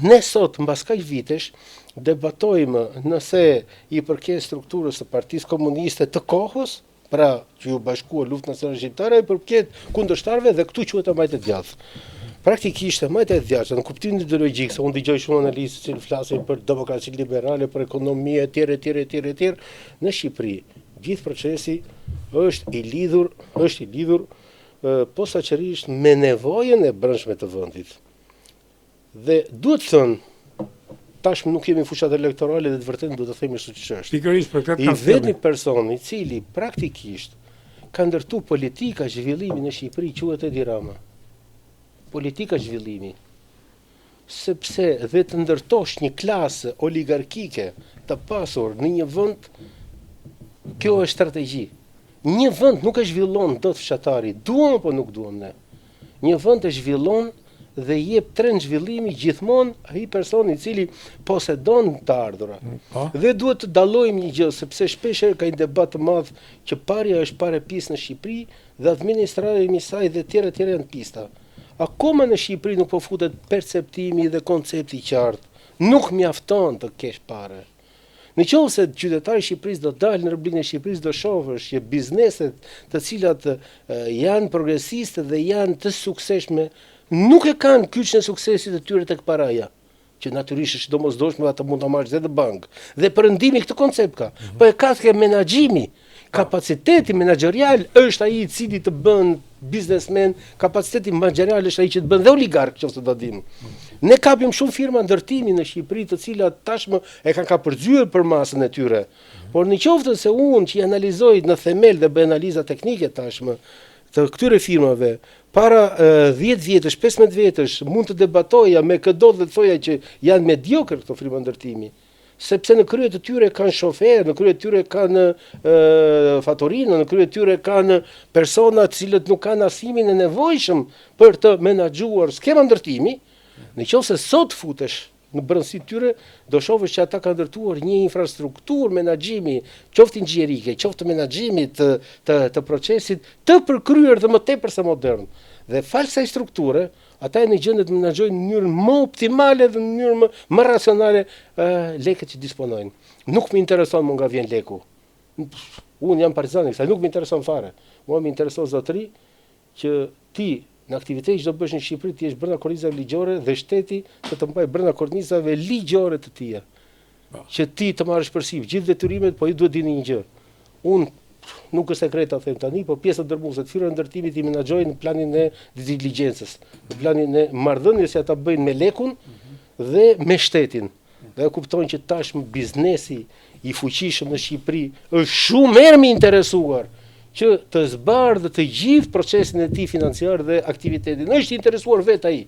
ne sot, mbas kaq vitesh, debatojmë nëse i përket strukturës së Partisë Komuniste të kohës, pra që ju bashkua Luftë Nacionale Shqiptare, i përket kundërshtarëve dhe këtu quhet majtë e djathtë. Praktikisht majta e djathtë në kuptimin ideologjik, se unë dëgjoj shumë analistë që flasin për demokraci liberale, për ekonomi etj. Në Shqipëri, gjithë procesi është i lidhur posaçërisht me nevojën e brendshme të vendit. Dhe duhet thënë, tashmë nuk kemi fushat elektorale dhe të vërtetë duhet të themi ashtu siç është. Pikërisht për këtë i vetmi person i cili praktikisht ka ndërtu politika zhvillimi në Shqipëri quhet Edi Rama. Politika zhvillimi. Sepse dhe të ndërtosh një klasë oligarkike të pasur në një vend, kjo është strategji. Një vend nuk e zhvillon dot fshatari, duam apo nuk duam ne. Një vend e zhvillon dhe jep trend zhvillimi gjithmonë ai person i cili posedon të ardhurat. Dhe duhet të dallojmë një gjë, sepse shpesh ka një debat të madh që parja është parë pis në Shqipëri dhe administrimi i saj dhe tjera janë pista. Akoma në Shqipëri nuk po futet perceptimi dhe koncepti i qartë. Nuk mjafton të kesh parë. Në qovë se qytetari Shqipërisë do dalë në Republikën e Shqipërisë, do shohësh që bizneset të cilat janë progresiste dhe janë të suksesshme nuk e kanë kyçën e suksesit të tyre tek paraja, që natyrisht është domosdoshme atë mund ta marrësh edhe bank. Dhe perëndimi këtë koncept ka. Po e ka tek menaxhimi. Kapaciteti menaxherial është ai i cili të bën biznesmen, kapaciteti menaxherial është ai që të bën dhe oligark, qoftë ta dim. Ne kapim shumë firma ndërtimi në Shqipëri, të cilat tashmë e kanë kapërcyer për masën e tyre. Por në qoftë se unë që i analizoj në themel dhe bëj analiza teknike tashmë të këtyre firmave, para 10 vjetësh, 15 vjetësh, mund të debatoja me këdo dhe të thoja që janë mediokër këto firma ndërtimi. Sepse në krye të tyre kanë shofer, në krye të tyre kanë fatorinë, në krye të tyre kanë persona të cilët nuk kanë arsimin e nevojshëm për të menaxhuar skema ndërtimi. Nëse sot futesh në brendësi tyre, do shohësh që ata kanë ndërtuar një infrastrukturë menaxhimi, qoftë inxhierike, qoftë menaxhimi të procesit, të përkryer dhe më tepër se modern. Dhe falë kësaj strukture, ata janë në gjendje të menaxhojnë në mënyrë më optimale dhe në mënyrë më racionale lekët që disponojnë. Nuk më intereson më nga vjen leku. Unë jam partizan i kësaj, nuk më intereson fare. Mua më intereson zotëri që ti në aktivitet që do bësh në Shqipëri ti jesh brenda kornizave ligjore dhe shteti të mbajë brenda kornizave ligjore të tia. Që ti të marrësh përsipër gjithë detyrimet, po ju duhet dini një gjë. Unë nuk është sekret ta them tani, po pjesa dërmuese të fyra ndërtimit i menaxhojnë në planin e diligjencës, në planin e marrëdhënies që ata bëjnë me lekun dhe me shtetin. Dhe kuptojnë që tashmë biznesi i fuqishëm në Shqipëri është shumë më interesuar që të zbardhë të gjithë procesin e tij financiar dhe aktivitetin. Është interesuar vetë ai,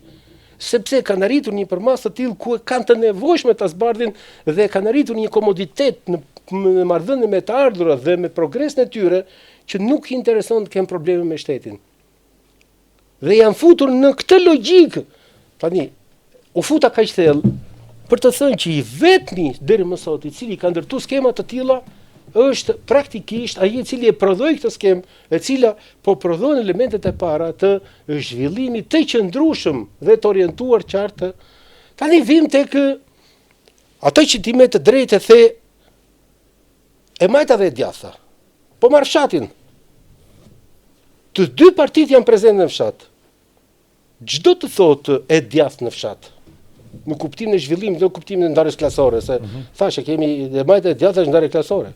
sepse kanë arritur një përmas të tillë ku kanë të nevojshme ta zbardhin dhe kanë arritur një komoditet në marrëdhënie me të ardhurat dhe me progresin e tyre që nuk i intereson të kenë probleme me shtetin. Dhe janë futur në këtë logjikë. Tani, u futa kaq thellë për të thënë që i vetmi deri më sot i cili ka ndërtuar skema të tilla është praktikisht ai i cili e prodhoi këtë skemë, e cila po prodhon elementet e para të zhvillimit të qëndrueshëm dhe të orientuar qartë. Tani vim tek ato që ti me të drejtë e the e majta dhe e djatha. Po marr fshatin. Të dy partitë janë prezente në fshat. Çdo të thotë e djathtë në fshat. Në kuptimin e zhvillimit, në kuptimin e ndarjes klasore, se thashë kemi e majta e djatha është ndarje klasore.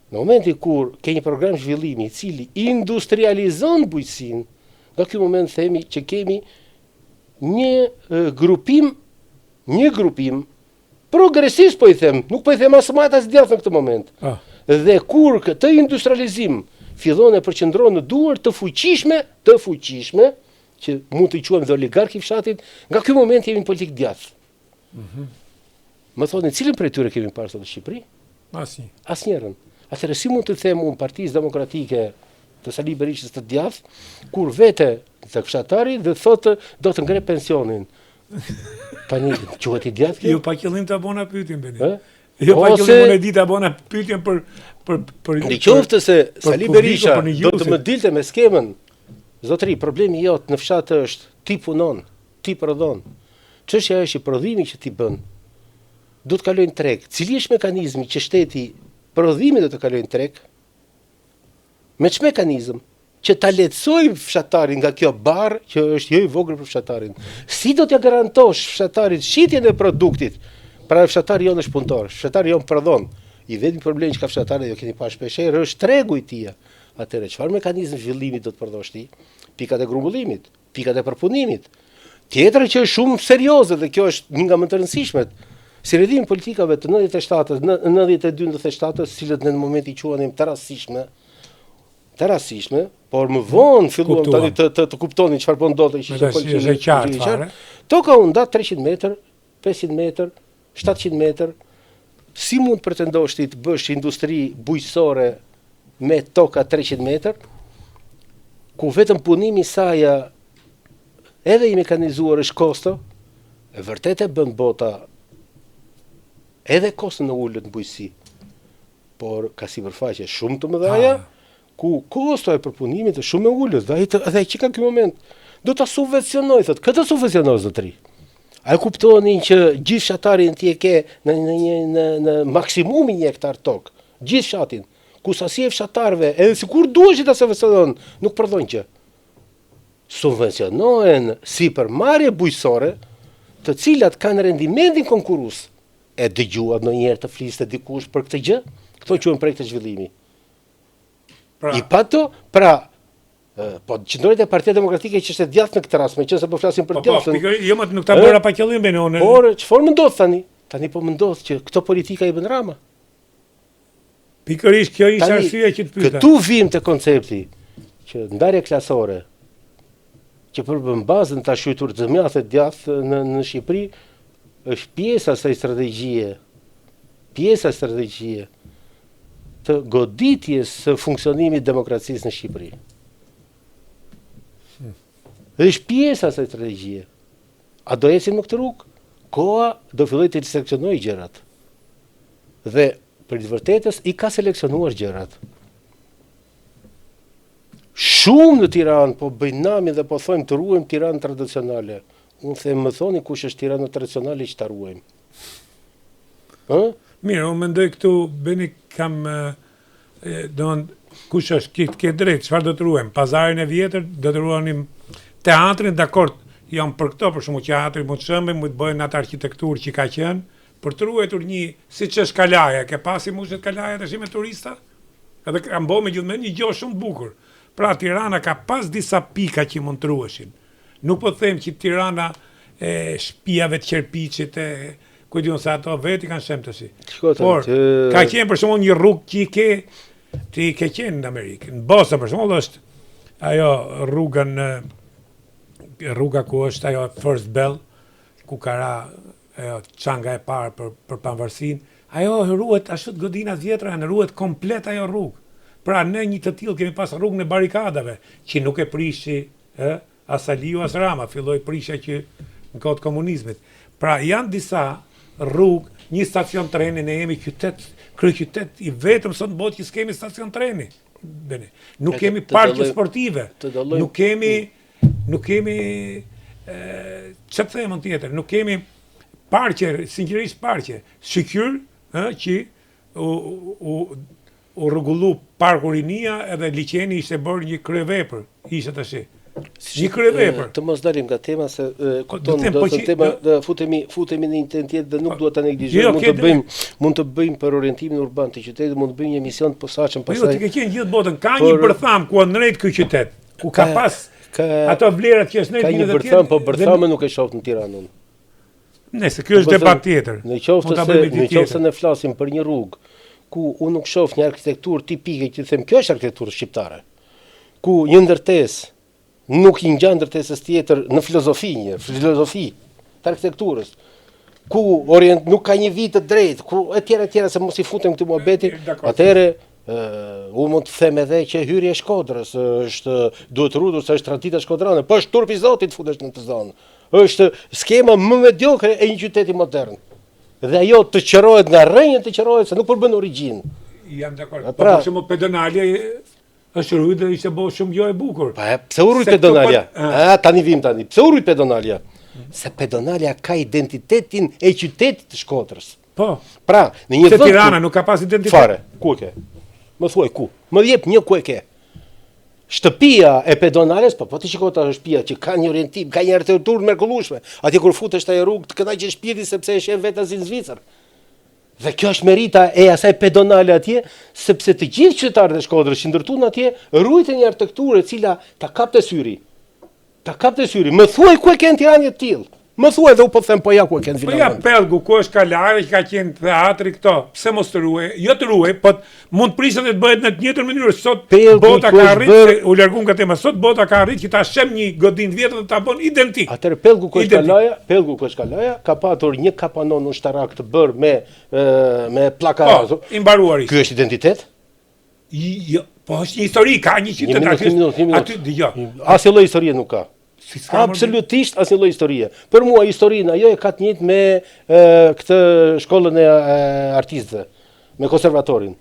Në momenti kur ke një program zhvillimi i cili industrializon bujqësinë, nga ky moment themi që kemi një grupim progresist, po i them, nuk po i them as majta as djathtë në këtë moment. Dhe kur këtë industrializim fillon e përqendron në duar të fuqishme, që mund të i quajmë dhe oligarkë i fshatit, nga ky moment jemi në politikë djathtë. Më thonë, cilën prej tyre kemi parë sot në Shqipëri? Asnjërin. Atëherë si mund të them unë Partisë Demokratike të Sali Berishës të djathtë, kur vete të fshatari dhe thotë do të ngre pensionin. Tani, quhet i djathtë? Jo pa qëllim ta bëna pyetjen beni. Jo pa qëllim unë e di ta bëna pyetjen për në qoftë se Sali Berisha do të më dilte me skemën, zotëri, problemi jot në fshat është ti punon, ti prodhon. Çështja është i prodhimit që ti bën. Do të kalojnë treg. Cili është mekanizmi që shteti prodhimi do të kalojnë treg? Me ç'mekanizëm? Mekanizëm që ta lehtësoj fshatarin nga kjo barë që është jo i vogël për fshatarin. Si do t'ja garantosh fshatarit shitjen e produktit? Pra fshatari jonë është punëtor, fshatari jonë prodhon. I vetmi problem që ka fshatari, jo keni pa shpeshherë, është tregu i tij. Atëherë çfarë mekanizmi zhvillimit do të përdorësh ti? Pikat e grumbullimit, pikat e përpunimit. Tjetër që është shumë serioze dhe kjo është një nga më të rëndësishmet. Si redhim politikave të 92-97, cilët në momenti quhenim të rastishme, por më vonë filluan tani të kuptonin çfarë po ndodhte që politikë. Toka u nda 300 metër, 500 metër, 700 metër. Si mund pretendosh ti të bësh industri bujqësore me toka 300 metër, ku vetëm punimi i saj edhe i mekanizuar është kosto, e vërtet e bën bota edhe kostën e ulët në bujqësi, por ka sipërfaqe shumë të mëdha, ku kosto e përpunimit është shumë e ulët, dhe ai që ka ky moment do ta subvencionoj, thotë, këtë subvencionoj zotëri. A e kuptoni që gjithë fshatarin ti e ke në maksimumin 1 hektar tokë, gjithë fshatin, ku sasia e fshatarëve, edhe sikur duhesh ta subvencionon, nuk prodhon gjë. Subvencionohen sipërmarrje bujqësore, të cilat kanë rendimentin konkurrues. E dëgjuat ndonjëherë të fliste dikush për këtë gjë? Këto quhen projekte zhvillimi. I pato, po qendrohet e Partia Demokratike që është e djathtë në këtë rast, meqense po flasim për djathtën. Jo, më nuk ta bëra pa qëllim bene unë. Por çfarë më ndodh tani? Tani po më ndodh që këto politika i bën Rama. Pikërisht kjo ishte arsyeja që të pyeta. Këtu vim te koncepti që ndarja klasore që përbën bazën ta shujtur të mjathtë djathtë në Shqipëri është pjesa e asaj strategjie të goditjes së funksionimit të demokracisë në Shqipëri. Është pjesa e asaj strategjie. A do ecim në këtë rrugë? koha do filloj të seleksionoj gjërat. Dhe për të vërtetës i ka seleksionuar gjërat. Shumë në Tiranë po bëjnë namin dhe po thojmë të ruajmë Tiranën tradicionale. Unë them, më thoni kush është Tirana tradicionale që ta ruajmë. Mirë, unë mendoj këtu bëni kam kush është ke drejt, çfarë do të ruajmë? Pazarin e vjetër, do të ruanim teatrin, dakord, jam për këto, për shembull teatri mund të shëmbej, mund të bëjnë atë arkitekturë që ka qenë, për të ruajtur një siç është Kalaja, ke pasi mushet Kalaja tash me turista? Edhe kam bërë megjithëse një gjë shumë bukur. Pra Tirana ka pas disa pika që mund të ruheshin. Nuk po them që Tirana e shtëpiave të Qerpiçit e ku diun se ato vetë kanë shëmbë tash. Por ka qenë për shembull një rrugë që ti ke qenë në Amerikë. Në Boston për shembull është ajo rruga ku është ajo First Bell, ku ka ajo çanga e parë për pavarësinë. Ajo ruhet ashtu godina vjetra, në ruhet komplet ajo rrugë. Pra në një të tillë kemi pas rrugën e barikadave, që nuk e prishi as Aliu as Rama, filloi prishja që në kohët komunizmit. Pra janë disa rrugë, një stacion treni, ne jemi kryeqytet i vetëm sot në botë që s'kemi stacion treni. Nuk kemi parqe sportive, nuk kemi çfarë them tjetër, nuk kemi parqe, sinqerisht parqe. Sikur që u rregullu parku Rinia edhe liçeni ishte bërë një kryevepër, ishte tash. Një kryevepër. Të mos dalim nga tema se futemi në një tjetër dhe nuk duhet ta neglizhojmë. Mund të bëjmë për orientimin urban të qytetit, mund të bëjmë një emision të posaçëm pastaj. Po jo, ti ke qenë gjithë botën, ka një bërtham ku ndrejt ky qytet, ku ka pas ato vlerat që është ka një bërtham, po bërthamën nuk e shoh në Tiranë. Nëse ky është debat tjetër. Në qoftë se ne flasim për një rrugë ku unë nuk shoh një arkitekturë tipike që them kjo është arkitekturë shqiptare. Ku një ndërtesë nuk i ngjan ndërtesës tjetër në filozofi të arkitekturës. Ku nuk ka një vit të drejtë, ku etj se mos i futem këtë muhabeti, atëherë u mund të them edhe që hyrja e Shkodrës është duhet rrutur se është tradita shkodrane, po është turp i Zotit futesh në të zonë. Është skema më mediokre e një qyteti modern. Dhe ajo të qërohet nga rrënjën të qërohet se nuk përbën origjinë. Jam dakord. Po për shembull pedonalja është rrugë dhe ishte bërë shumë gjë e bukur. Pse u rrit pedonalja? Tani vim tani. Pse u rrit pedonalja? Se pedonalja ka identitetin e qytetit të Shkodrës. Po. Pra, në një vend Tirana nuk ka pas identitet. Fare. Ku e ke? Më thuaj ku? Më jep një ku e ke. Shtëpia e pedonales, po ti shikoj ta shtëpia që ka një orientim, ka një arkitekturë mrekullueshme. Atje kur futesh te rrugë të kënaqesh shpirti sepse e sheh vetë si në Zvicër. Dhe kjo është merita e asaj pedonale atje, sepse të gjithë qytetarët e Shkodrës që ndërtuan atje ruajtën një arkitekturë e cila ta kapte syri. Më thuaj ku e ke në Tiranë të tillë. Më thuaj dhe u po them po ja ku e ke në Vila. Po ja Pellgu, ku është Kalaja që ka qenë teatri këto. Pse mos të ruaj? Jo të ruaj, po mund prishet të bëhet në të njëjtën mënyrë. Sot bota ka arritë, u larguam nga tema. Sot bota ka arritë që ta shem një godinë të vjetër dhe ta bën identik. Atëherë Pellgu ku është Kalaja, ka patur një kapanon ushtarak të bërë me pllaka. Po, i mbaruari. Ky është identitet? Jo, po është një histori, ka një qytet aty dëgjoj. Asnjë lloj historie nuk ka. Absolutisht asnjë lloj historie. Për mua historinë ajo e ka të njëjtë me këtë shkollën e artistëve, me konservatorin.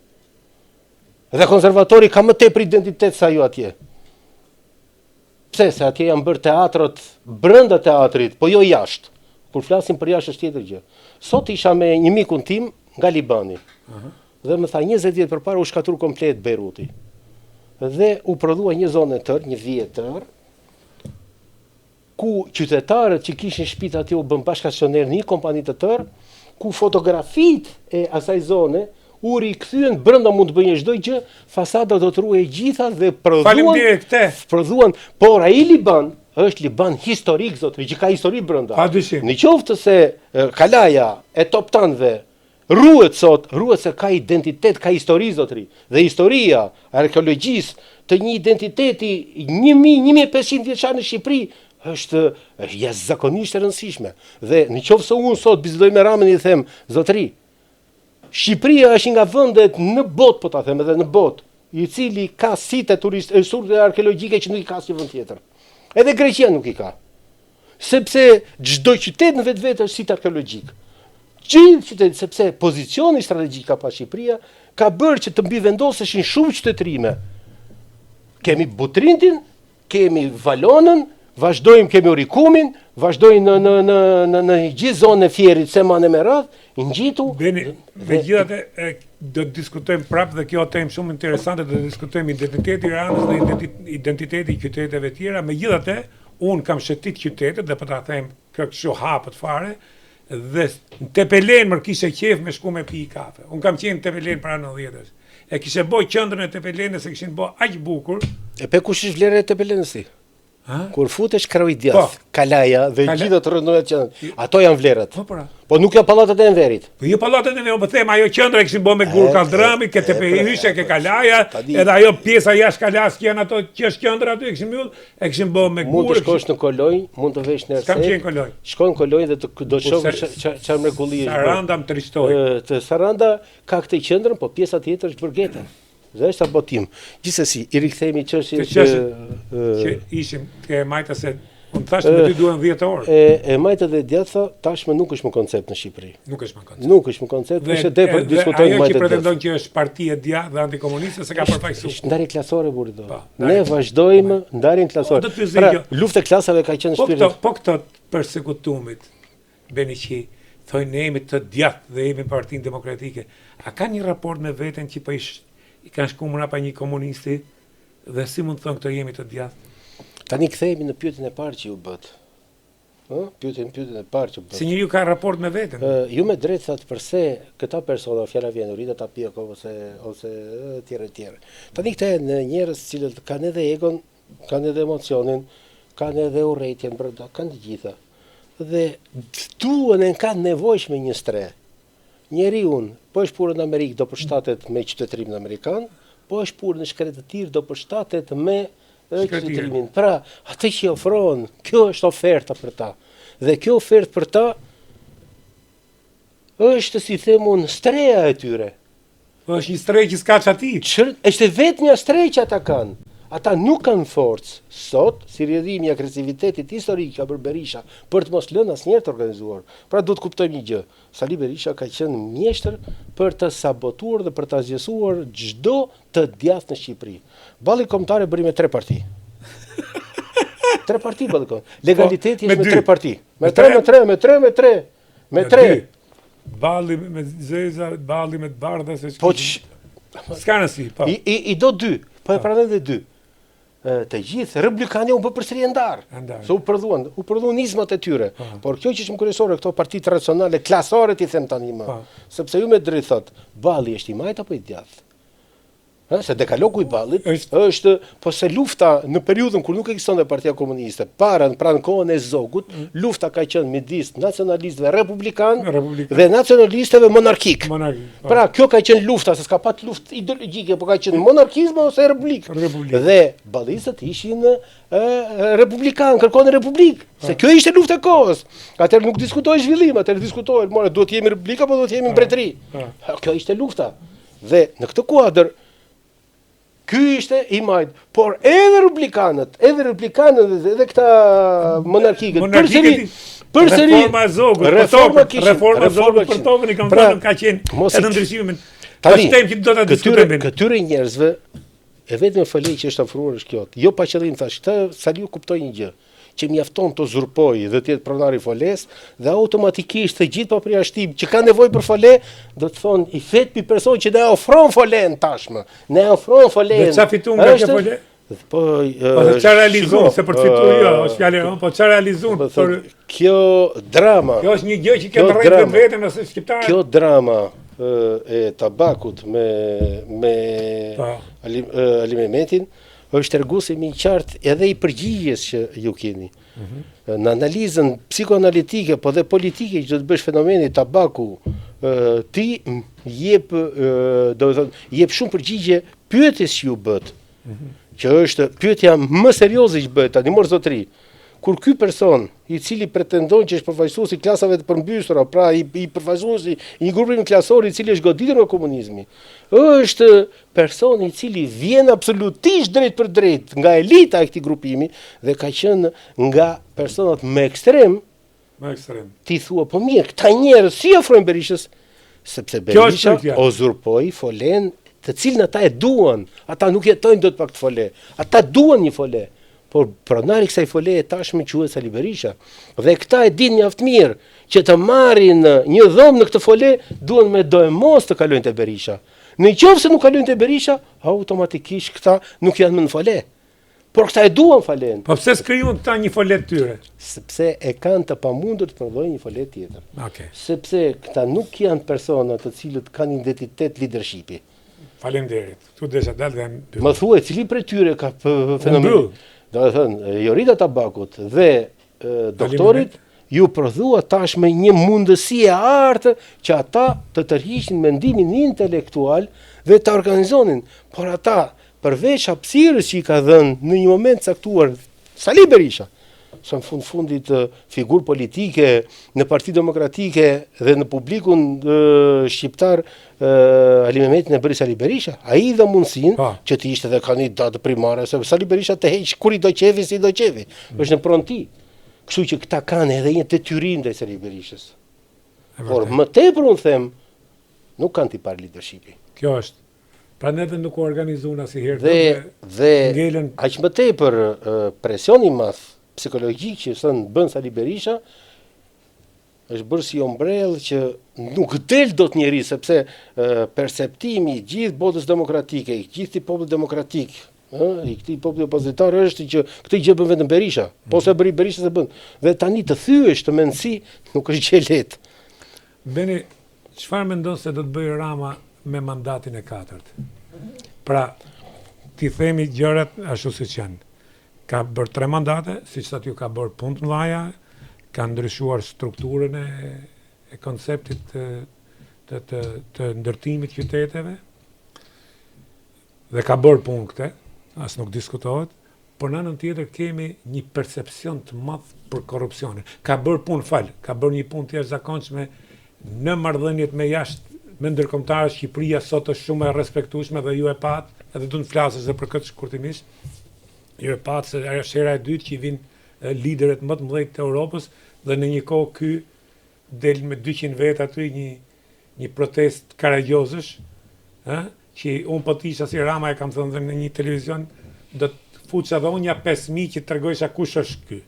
Dhe konservatori ka më tepër identitet se ajo atje. Pse? Se atje janë bërë teatrot brenda teatrit, po jo jashtë. Kur flasim për jashtë është tjetër gjë. Sot isha me një mikun tim nga Libani. Dhe më tha 20 vjet përpara u shkatrur komplet Beiruti. Dhe u prodhua një zonë e tërë, një vjetër, ku qytetarët që kishin shtëpitë atje u bën bashkaksioner në një kompani të tërë, ku fotografitë e asaj zone u rikthyen brenda mund të bëjë çdo gjë, fasada do të ruhej gjitha dhe prodhuan, por ai Liban është Liban historik zotëri, që ka histori brenda. Në qoftë se Kalaja e toptanëve ruhet sot, ruhet se ka identitet, ka histori zotëri. Dhe historia arkeologjisë të një identiteti 1500 vjeçar në Shqipëri është jashtëzakonisht e rëndësishme. Dhe në qoftë se unë sot bisedoj me Ramën i them, zotëri, Shqipëria është nga vendet në botë, po ta them edhe në botë, i cili ka site arkeologjike që nuk i ka asnjë vend tjetër. Edhe Greqia nuk i ka. sepse çdo qytet në vetvete është sit arkeologjik. Gjithë qytetet, sepse pozicioni strategjik ka pas Shqipëria, ka bërë që të mbivendoseshin shumë qytetërime. Kemi Butrindin, kemi Valonën, vazhdojmë kemi Orikumin, vazhdojmë në gjithë zonën e Fierit, Seman e Meradh, i ngjitu. Beni, megjithatë do të diskutojmë prapë dhe kjo temë shumë interesante, do të diskutojmë identiteti i Tiranës dhe identiteti i qyteteve tjera. Megjithatë, unë kam shëtit qytetet dhe po ta them kështu hapët fare, dhe në Tepelen më kishe qef me shku me pi kafe. Unë kam qenë në Tepelen para 90-s. E kishe boj qendrën e Tepelenës, e kishin boj aq bukur. E pe kush është vlera e Tepelenës ti? Ha? Kur futesh kroj djath, Kalaja dhe gjithë të rëndohet që ato janë vlerat. Po pra. Po nuk janë pallatet e Enverit. Po jo pallatet e Enverit, po them ajo qendra e kishin bë me gur kaldrami, ke tepe hyshe, ke Kalaja, edhe ajo pjesa jashtë Kalas që janë ato që është qendra aty e kishin mbyll, e kishin bë me gur. Mund të shkosh në Kolonjë, mund të vesh në Erset. Kam qenë në Kolonjë. Shkon në Kolonjë dhe do të shohësh çfarë mrekullie është. Saranda më tristoi. Te Saranda ka këtë qendrën, po pjesa tjetër është Burgeta. Dhe është abotim. Gjithsesi, i rikthehemi çështjes që ishim ke majta se unë thashë me ty duhen 10 orë. E majtët dhe djatha tashmë nuk është më koncept në Shqipëri. Nuk është më koncept. Nuk është më koncept, është edhe për diskutojmë majtët ajo që dhe pretendon që është parti e djathtë dhe antikomuniste se ka përfaqësuar. Është ndarje klasore burri do. Ne vazhdojmë ndarjen klasore. Pra, lufta e klasave ka qenë shpirt. Po këto persekutumit beni që thonë ne jemi të djathtë dhe jemi Partinë Demokratike. A ka një raport me veten që po i kanë shku mrapa një komunisti dhe si mund të thonë këto jemi të djathtë? Tani kthehemi në pyetjen e parë që ju bët. Pyetjen e parë që bët. Si njeriu ka raport me veten? Ju me drejt thatë përse këta persona, fjala vjen Rita Tapijako ose tjerë. Tani këta janë njerëz cilët kanë edhe egon, kanë edhe emocionin, kanë edhe urrëtitjen brenda, kanë të gjitha. Dhe duhen e kanë nevojshme një stre. Njeriu, po është purë në Amerikë do përshtatet me qytetërimin amerikan, po është purë në shkretë të tjerë do përshtatet me qytetërimin. Pra, atë që ofron, kjo është oferta për ta. Dhe kjo ofertë për ta është, si themun, streja e tyre. Po është një strej që s'ka çati. Është vetëm një strej që ata kanë. Ata nuk kanë forcë sot, si rrjedhimi i agresivitetit historik ka bërë Berisha për të mos lënë asnjëherë të organizuar. Pra duhet të kuptojmë një gjë. Sali Berisha ka qenë mjeshtër për të sabotuar dhe për të azgjesuar çdo të djathtë në Shqipëri. Balli kombëtar bëri me 3 parti. 3 parti balli kombëtar. Legaliteti është me 3 parti. Me 3. Balli me zeza, balli me bardha se po s'ka nësi, po. I do 2, po e pranon dhe 2. Të gjithë republikanë u bë përsëri ndar. Se u prodhuan nizmat e tyre. Por kjo që është më kryesore, këto parti tradicionale klasore ti them tani më. Sepse ju me drejt thot, balli është i majt apo i djathtë? Se dekalogu i ballit është, po se lufta në periudhën kur nuk ekzistonte Partia Komuniste, pranë kohën e Zogut, lufta ka qenë midis nacionalistëve republikan dhe nacionalistëve monarkik. Pra, kjo ka qenë lufta, se s'ka pat luftë ideologjike, po ka qenë monarkizëm ose republik. Dhe ballistët ishin republikan, kërkonin republik. Se kjo ishte lufta e kohës. Atëherë nuk diskutohej zhvillim, atëherë diskutohej, duhet të jemi republik apo duhet të jemi mbretëri. Kjo ishte lufta. Dhe në këtë kuadër ky ishte i majt, por edhe republikanët, edhe këta monarkikët, përsëri reforma e Zogut, reforma e Zogut për tokën i kam thënë ka qenë edhe ndryshimin. Tani që do ta diskutojmë. Këtyre njerëzve e vetëm falë që është ofruar është kjo. Jo pa qëllim thash, këtë Saliu kuptoi një gjë, që mjafton të zurpoj dhe të jetë pronar i foles dhe automatikisht të gjithë përjashtim që ka nevojë për fole, do të thonë i vetmi person që ne ofron folen tashmë. Ne ofron folen. Dhe çfarë fiton nga kjo fole? Po çfarë realizon se për të fituar jo, është fjalë, po çfarë realizon për kjo drama. Kjo është një gjë që ke rreth vetën ose shqiptarët. Kjo drama e tabakut me Ali Mehmetin është treguesi më i qartë edhe i përgjigjes që ju keni. Në analizën psikoanalitike, po dhe politike që do të bësh fenomeni tabaku, ti jep shumë përgjigje pyetjes që ju bët. Që është pyetja më serioze që bëhet tani mor zotëri. kur ky person, i cili pretendon që është përfaqësues i klasave të përmbysura, pra i përfaqësues i një grupi klasor i cili është goditur nga komunizmi, është person i cili vjen absolutisht drejt për drejt nga elita e këtij grupimi dhe ka qenë nga personat më ekstrem. Ti thua, po mirë, këta njerëz si ofrojnë Berishës, sepse Berisha uzurpoi folen të cilën ata e duan. Ata nuk jetojnë dot pa këtë fole. Ata duan një fole. Por pronari kësaj foleje tashmë quhet Sali Berisha. Dhe këta e dinë mjaft mirë që të marrin një dhomë në këtë fole, duan me do e mos të kalojnë te Berisha. Në qoftë se nuk kalojnë te Berisha, automatikisht këta nuk janë më në fole. Por këta e duan folen. Po pse s'krijuan këta një fole të tyre? Sepse e kanë të pamundur të prodhojnë një fole tjetër. Okay. Sepse këta nuk janë persona të cilët kanë identitet leadershipi. Faleminderit. Tu desha dal dhe më thuaj cili prej tyre ka fenomen. Do të thënë, Jorita Tabakut dhe doktorit ju prodhua tashme një mundësi e artë që ata të tërhiqin mendimin intelektual dhe të organizonin. Por ata, përveç hapësirës që i ka dhënë në një moment caktuar Sali Berisha, së në fundit figurë politike në Partinë Demokratike dhe në publikun shqiptar Ali Mehmetin e bëri Sali Berisha, ai dha mundësinë që të ishte dhe kandidat primare, se Sali Berisha të heq kur i do qefi si do qefi, është në pronti. Kështu që këta kanë edhe një detyrim ndaj Sali Berishës. Por më tepër unë them, nuk kanë tipar leadershipi. Kjo është. Pra ne dhe nuk u organizuan asnjëherë dhe aq më tepër presioni i madh psikologjik që bën Sali Berisha është bërë si ombrell që nuk del dot njeri, sepse perceptimi i gjithë botës demokratike, i gjithë popullit demokratik, i këtij populli opozitar është që këtë gjë bën vetëm Berisha, po se bëri Berisha se bën. Dhe tani të thyesh të mendsi nuk është gjë lehtë. Beni, çfarë mendon se do të bëjë Rama me mandatin e 4? Pra, ti themi gjërat ashtu siç janë. Ka bërë 3 mandate, siç aty ka bërë punë të mëdha, ka ndryshuar strukturën e konceptit të ndërtimit qyteteve dhe ka bërë punë këtë, as nuk diskutohet, por në anën tjetër kemi një percepcion të madh për korrupsionin. Ka bërë punë, ka bërë një punë të jashtëzakonshme në marrëdhëniet me jashtë me ndërkombëtarë. Shqipëria sot është shumë e respektueshme dhe ju e pat, edhe du të flasësh edhe për këtë shkurtimisht. Ju e pat se është hera e dytë që i vinë liderët më të mëdhenj të Europës dhe në një kohë ky del me 200 vet aty një protest karagjozësh, që unë po të isha si Rama, e kam thënë dhe në një televizion, do të fuça dhe unë ja 5.000 që të tregojsha kush është ky.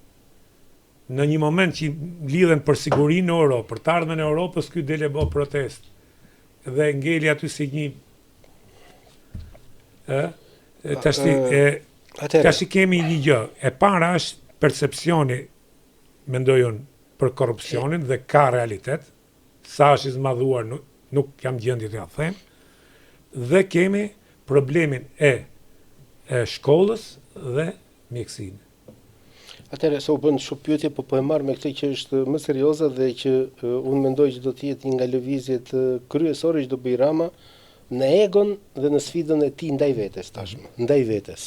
Në një moment që lidhen për sigurinë në Europë, për të ardhmen e Europës, ky del e bë protest. Dhe ngeli aty si një tash kemi një gjë. E para është percepcioni, mendoj unë, për korrupsionin dhe ka realitet, sa është i zmadhuar nuk jam gjendje t'ja them, dhe kemi problemin e shkollës dhe mjekësinë. Atëherë, se u bën shumë pyetje, po e marr me këtë që është më serioze dhe që unë mendoj që do të jetë një nga lëvizjet kryesore që do bëj Rama në egon dhe në sfidën e tij ndaj vetes tashmë, ndaj vetes.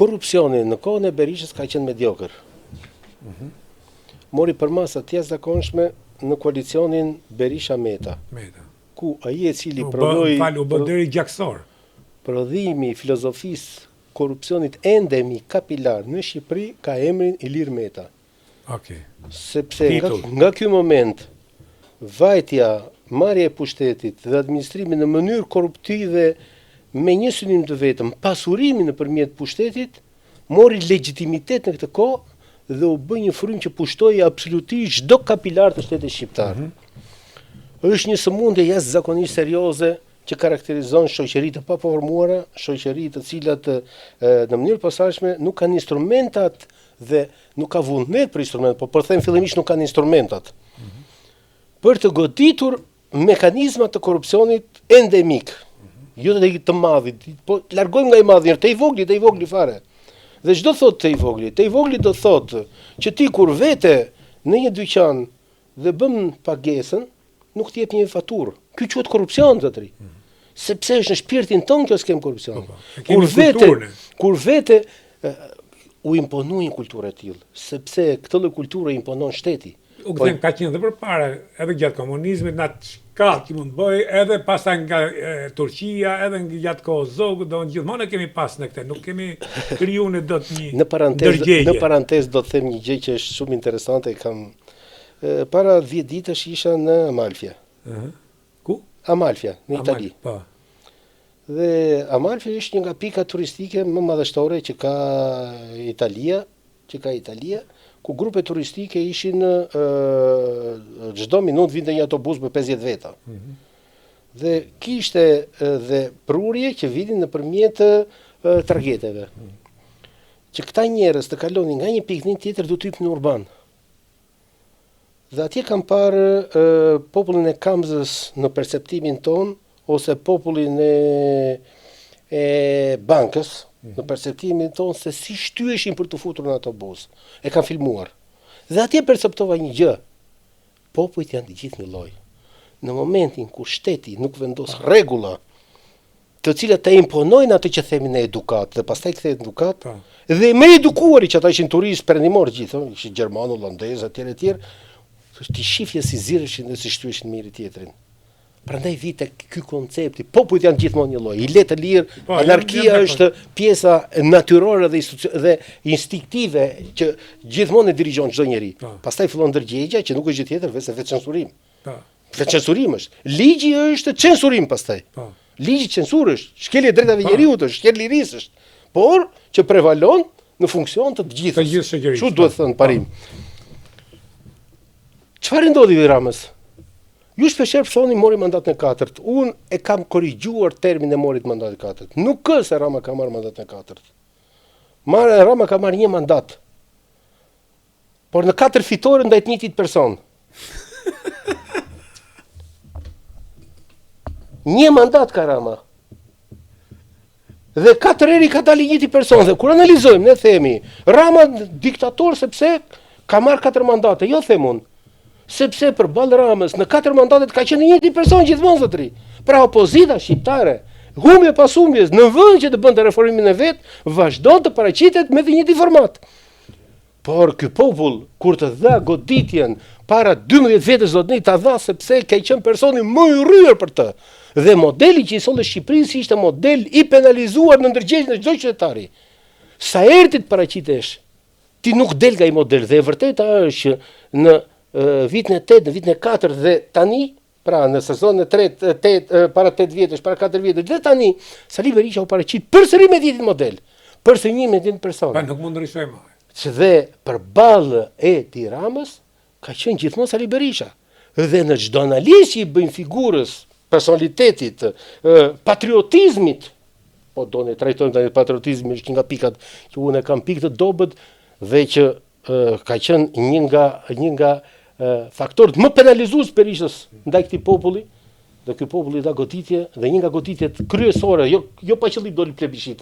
Korrupsioni në kohën e Berishës ka qenë mediokër. Mori përmasa të jashtëzakonshme në koalicionin Berisha-Meta. Ku ai i cili prodhoi u bë deri gjaksor. Prodhimi i filozofisë korrupsionit endemi kapilar në Shqipëri ka emrin Ilir Meta. Sepse nga ky moment vajtja, marrja e pushtetit dhe administrimi në mënyrë korruptive me një synim të vetëm, pasurimi nëpërmjet pushtetit, mori legjitimitet në këtë kohë dhe u bë një frym që pushtoi absolutisht çdo kapilar të shtetit shqiptar. Është një sëmundje jashtëzakonisht serioze që karakterizon shoqëri të paformuara, shoqëri të cilat në mënyrë posaçme nuk kanë instrumentat dhe nuk ka vullnet për instrumentat, por për them fillimisht nuk kanë instrumentat për të goditur mekanizmat të korrupsionit endemik. Jo të madhit, po largojmë nga i madhi, te i vogli fare. Dhe çdo thotë te i vogli do thotë që ti kur vete në një dyqan dhe bën pagesën, nuk t'jep një faturë. Ky quhet korrupsion, zotëri. sepse është në shpirtin tonë kjo skem korrupsioni. E kemi kulturën. Kur vete u imponu një kulturë e tillë, sepse këtë lloj kulture imponon shteti. U kthem ka qenë dhe përpara, edhe gjatë komunizmit, na çka që mund bëj, edhe pastaj nga Turqia, edhe gjatë kohës Zogut, do gjithmonë kemi pas në këtë, nuk kemi krijuar ne dot një ndërgjegje. Në parantezë do të them një gjë që është shumë interesante, kam para 10 ditësh isha në Amalfia. Ku? Amalfia, në Itali. Po. Dhe Amalfi është një nga pikat turistike më madhështore që ka Italia, ku grupe turistike ishin çdo minutë vinte një autobus me 50 veta. Dhe kishte dhe prurje që vidin nëpërmjet targeteve. Që këta njerëz të kalonin nga një pikë në tjetër do të hypnin në urban. Dhe atje kam parë popullin e Kamzës në perceptimin ton, ose popullin e bankës, në perceptimin tonë se si shtyeshin për të futur në autobus. E kam filmuar. Dhe atje perceptova një gjë. Popujt janë të gjithë një lloj. Në momentin kur shteti nuk vendos rregulla, të cilat të imponojnë atë që themi në edukat, dhe pastaj kthehet edukat, dhe me edukuari që ata ishin turistë perëndimor gjithë, ishin gjermanë, holandezë, etj. Ti shifje si zirreshin dhe si shtyeshin njëri tjetrin. Prandaj vite ky koncepti, popujt janë gjithmonë një lloj, i letë lirë, anarkia është pjesa natyrore dhe instinktive që gjithmonë e dirigjon çdo njeri. Pastaj fillon ndërgjegja që nuk është gjë tjetër vetë censurim. Vetë censurim është. Ligji është censurim pastaj. Ligji censurë është, shkelje drejtave njeriut është, shkelje lirisë është, por që prevalon në funksion të gjithë. Çu duhet thënë parim. Çfarë ndodhi me Ramës? Ju shpeshherë thoni mori mandatin e 4. Unë e kam korrigjuar termin e morit mandatit 4. Nuk ka se Rama ka marrë mandatin e 4. Rama ka marrë një mandat. Por në 4 fitore ndaj të njëjtit person. Një mandat ka Rama. Dhe 4 herë ka dalë njëjti person. Dhe kur analizojmë, ne themi, Rama diktator sepse ka marrë 4 mandate. Jo them unë. Sepse përballë Ramës në 4 mandatet ka qenë njëjti person gjithmonë zotëri. Pra opozita shqiptare, humbje pas humbjes, në vend që të bënte reformimin e vet, vazhdon të paraqitet me të njëjtin format. Por ky popull kur të dha goditjen para 12 vjetësh zotëni ta dha sepse ka qenë personi më i rryer për të. Dhe modeli që i solli Shqipërisë ishte model i penalizuar në ndërgjegjen e çdo qytetari. Sa herë ti të paraqitesh, ti nuk del nga ai model dhe e vërteta është që në vitin e 8, në vitin e 4 dhe tani, pra në sezonin e 3, para 8 vjetësh, para 4 vjetësh dhe tani, Sali Berisha u paraqit përsëri me njëjtin model, përsëri me njëjtin person. Pa nuk mund ndryshojmë. Që dhe përballë e Tiranës ka qenë gjithmonë Sali Berisha. Dhe në çdo analizë që i bëjnë figurës, personalitetit, patriotizmit, po do ne trajtojmë tani patriotizmi është një nga pikat që unë kam pikë të dobët dhe që ka qenë një nga faktorët më penalizues Berishës ndaj këtij populli, dhe ky populli dha goditje dhe një nga goditjet kryesore, jo pa qëllim doli plebishit,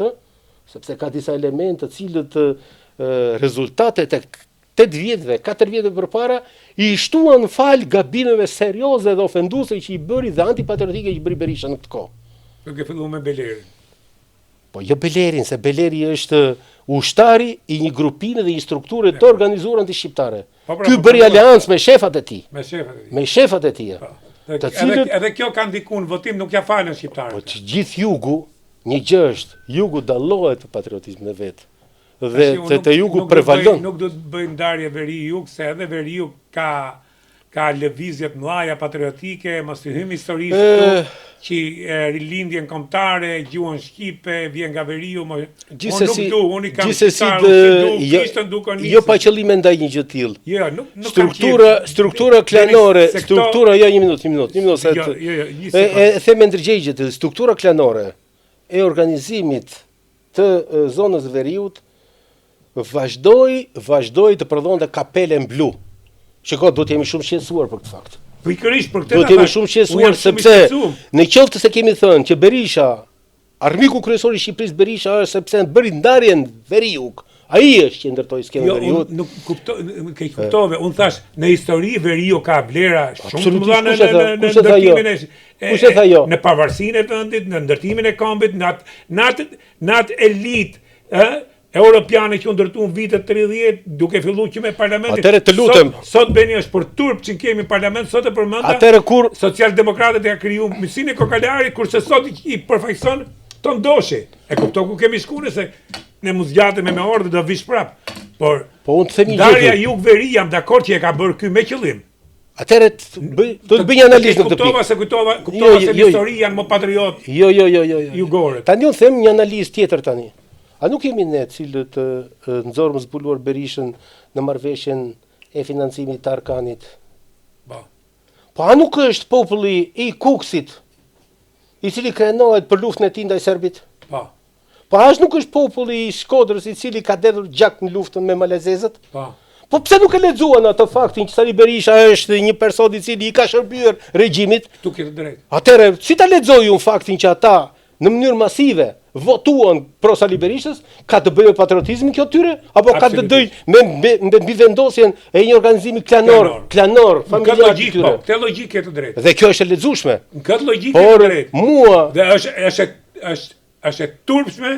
sepse ka disa elemente të cilët rezultatet e 8 vjetëve, 4 vjetëve përpara i shtuan fal gabimeve serioze dhe ofenduese që i bëri dhe antipatriotike që bëri Berisha në këtë kohë. Nuk e filluam me Belerin. Po jo Belerin, se Beleri është ushtari i një grupimi dhe një strukture të organizuar anti-shqiptare. Ky bëri aleancë me shefat e tij. Me shefat e tij. Edhe kjo ka ndikuar në votim, nuk ja falën shqiptarët. Po që gjithë jugu, një gjë është, jugu dallohet për patriotizmin e vet. Dhe te jugu prevalon. Nuk do të bëjmë ndarje veri-jug, se edhe veri-jug ka lëvizje të mëdha patriotike, mos i hyjmë historisht këtu, që rilindjen kombëtare, gjuhën shqipe, vjen nga veriu, jo pa qëllime ndaj një gjë tillë. Jo, struktura klanore, jo një minutë, e them me ndërgjegje të struktura klanore e organizimit të zonës veriut vazhdoi të prodhonte kapelen blu. Shiko, do të jemi shumë shqetësuar për këtë fakt. Pikërisht për këtë do të jemi shumë shqetësuar sepse në qoftë se kemi thënë që Berisha, armiku kryesor i Shqipërisë Berisha është sepse bëri ndarjen veriuk, Ai është që ndërtoi skemën veriut. Nuk kuptove, unë thash, në histori Veriu ka vlera shumë të mëdha në ndërtimin në pavarësinë e vendit, në ndërtimin e kombit, në atë elitë europiane që u ndërtu në vitet 30 duke filluar që me parlamentin. Atëre të lutem. Sot beni është për turp që kemi parlament, sot e përmenda. Atëre kur socialdemokratët e ka kriju Mysin e Kokalarit, kurse sot i përfaqëson Ton Doshi. E kupto ku kemi shkuar se ne mos gjatëm me ordë do vish prap. Por unë të themi Darja Jug Veri jam dakord që e ka bërë ky me qëllim. Atëre do të bëj një analizë në këtë pikë. Kuptova se histori janë më patriot. Jo. Jugorët. Tani unë them një analizë tjetër tani. A nuk jemi ne cilët nxorëm zbuluar Berishën në marrëveshjen e financimit të Arkanit? Po a nuk është populli i Kuksit i cili krenohet për luftën e tij ndaj serbit? Po as nuk është populli i Shkodrës i cili ka dedhur gjak në luftën me malezezët? Po pse nuk e lexuan atë faktin që Sali Berisha është një person i cili i ka shërbyer regjimit? Tu ke të drejtë. Atëherë, si ta lexoj unë faktin që ata në mënyrë masive votuan pro Sali Berishës, ka të bëjë me patriotizmin kjo tyre? Apo ka të bëjë me mbivendosjen e një organizimi klanor, familjar të tyre? Këtë logjikë ke të drejtë. Dhe kjo është e lexueshme. Këtë logjikë ke të drejtë. Por mua dhe është e turpshme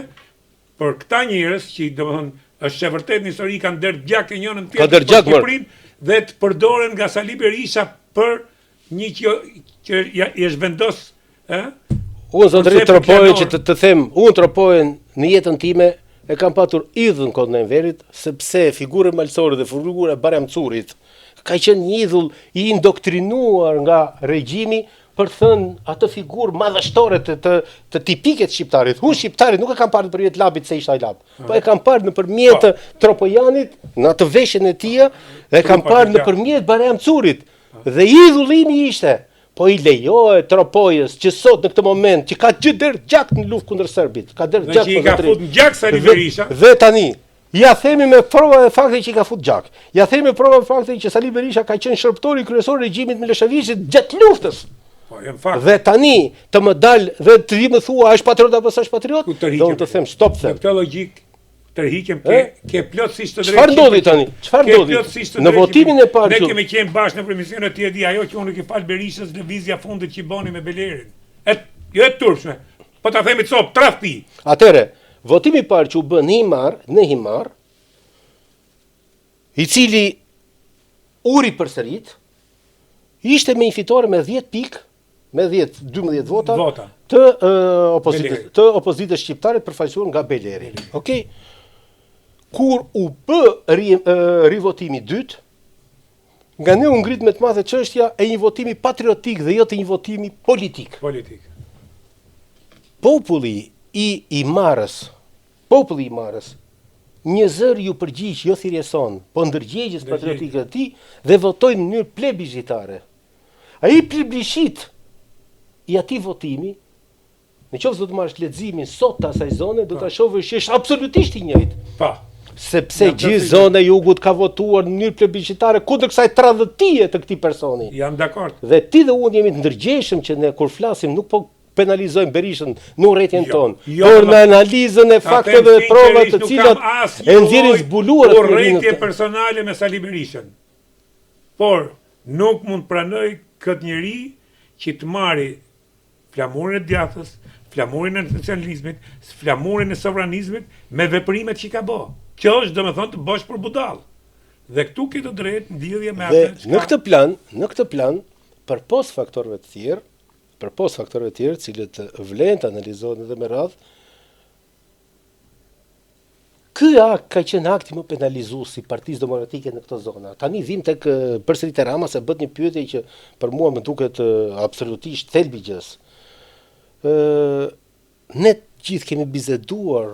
për këta njerëz që domethënë është e vërtet në histori kanë ndër gjak e njërin tjetrin për Shqipërinë dhe të përdoren nga Sali Berisha për një që i është vendos, Unë zotëri tropojë që të them, unë tropojën në jetën time e kam patur idhën kodën e Enverit, sepse figurë malësore dhe figura Barem Curit ka qenë një idhull i indoktrinuar nga regjimi për thënë atë figurë madhështore të tipike të shqiptarit. Unë shqiptarit nuk e kam parë nëpërmjet Labit se ishte ai Lab, po e kam parë nëpërmjet Tropojanit, në atë veshjen e tij, dhe e kam parë nëpërmjet Barem Curit. Dhe idhullimi ishte po i lejohet Tropojës që sot në këtë moment që ka gjithë gjak në luftë kundër serbit, ka gjak që i ka fut në gjak Sali Berisha. Dhe tani, ja themi me prova e faktit që i ka fut gjak. Ja themi me prova e faktit që Sali Berisha ka qenë shërptori kryesor i regjimit Miloševićit gjatë luftës. Po, në fakt. Dhe tani të më dal dhe të më thua është patriot apo s'është patriot? Do të them stop them. Në këtë logjik tërhiqem ke plotësisht të drejtë. Çfarë ndodhi tani? Çfarë ndodhi? Në votimin e parë ne kemi qenë bashkë në emision e tij, ajo që unë i fal Berishës lëvizja fundit që bani me Belerin. Jo e turpshme. Po ta themi cop, tradhti. Atëre, votimi i parë që u bën në Himar, i cili uri përsërit, ishte me një fitore me 10 pikë, me 12 vota të opozitës shqiptare përfaqësuar nga Beleri. Okej? Kur u bë rivotimi dytë, nga ne u ngrit me të madhe çështja e një votimi patriotik dhe jo të një votimi politik. Populli i Marës, një zër ju përgjigj jo thirrjeson, po ndërgjegjes patriotike të tij dhe votoi në mënyrë plebiscitare. Ai plebiscit i atij votimi, nëse do të marrësh leximin sot të asaj zone, do ta shohësh që është absolutisht i njëjtë. Sepse gjithë zona e jugut ka votuar në mënyrë plebiscitare kundër kësaj tradhtie të këtij personi. Jam dakord. Dhe ti dhe unë jemi të ndërgjegjshëm që ne kur flasim nuk po penalizojmë Berishën në urrëtitjen tonë, por në analizën e fakteve dhe provave të cilat e nxjerrin zbuluar urrëtitje personale me Sali Berishën. Por nuk mund pranoj këtë njeri që të marri flamurin e djathës, flamurin e nacionalizmit, flamurin e sovranizmit me veprimet që ka bë. Kjo është domethënë të bosh për budall. Dhe këtu ke të drejtë ndjedhje me atë. Në këtë plan, përpos faktorëve të tjerë, cilët vlen të analizohen edhe me radhë, ky akt ka qenë akti më penalizues i Partisë Demokratike në këtë zonë. Tani vim tek përsëri te Rama se bët një pyetje që për mua më duket absolutisht thelbi gjës. Ne gjithë kemi biseduar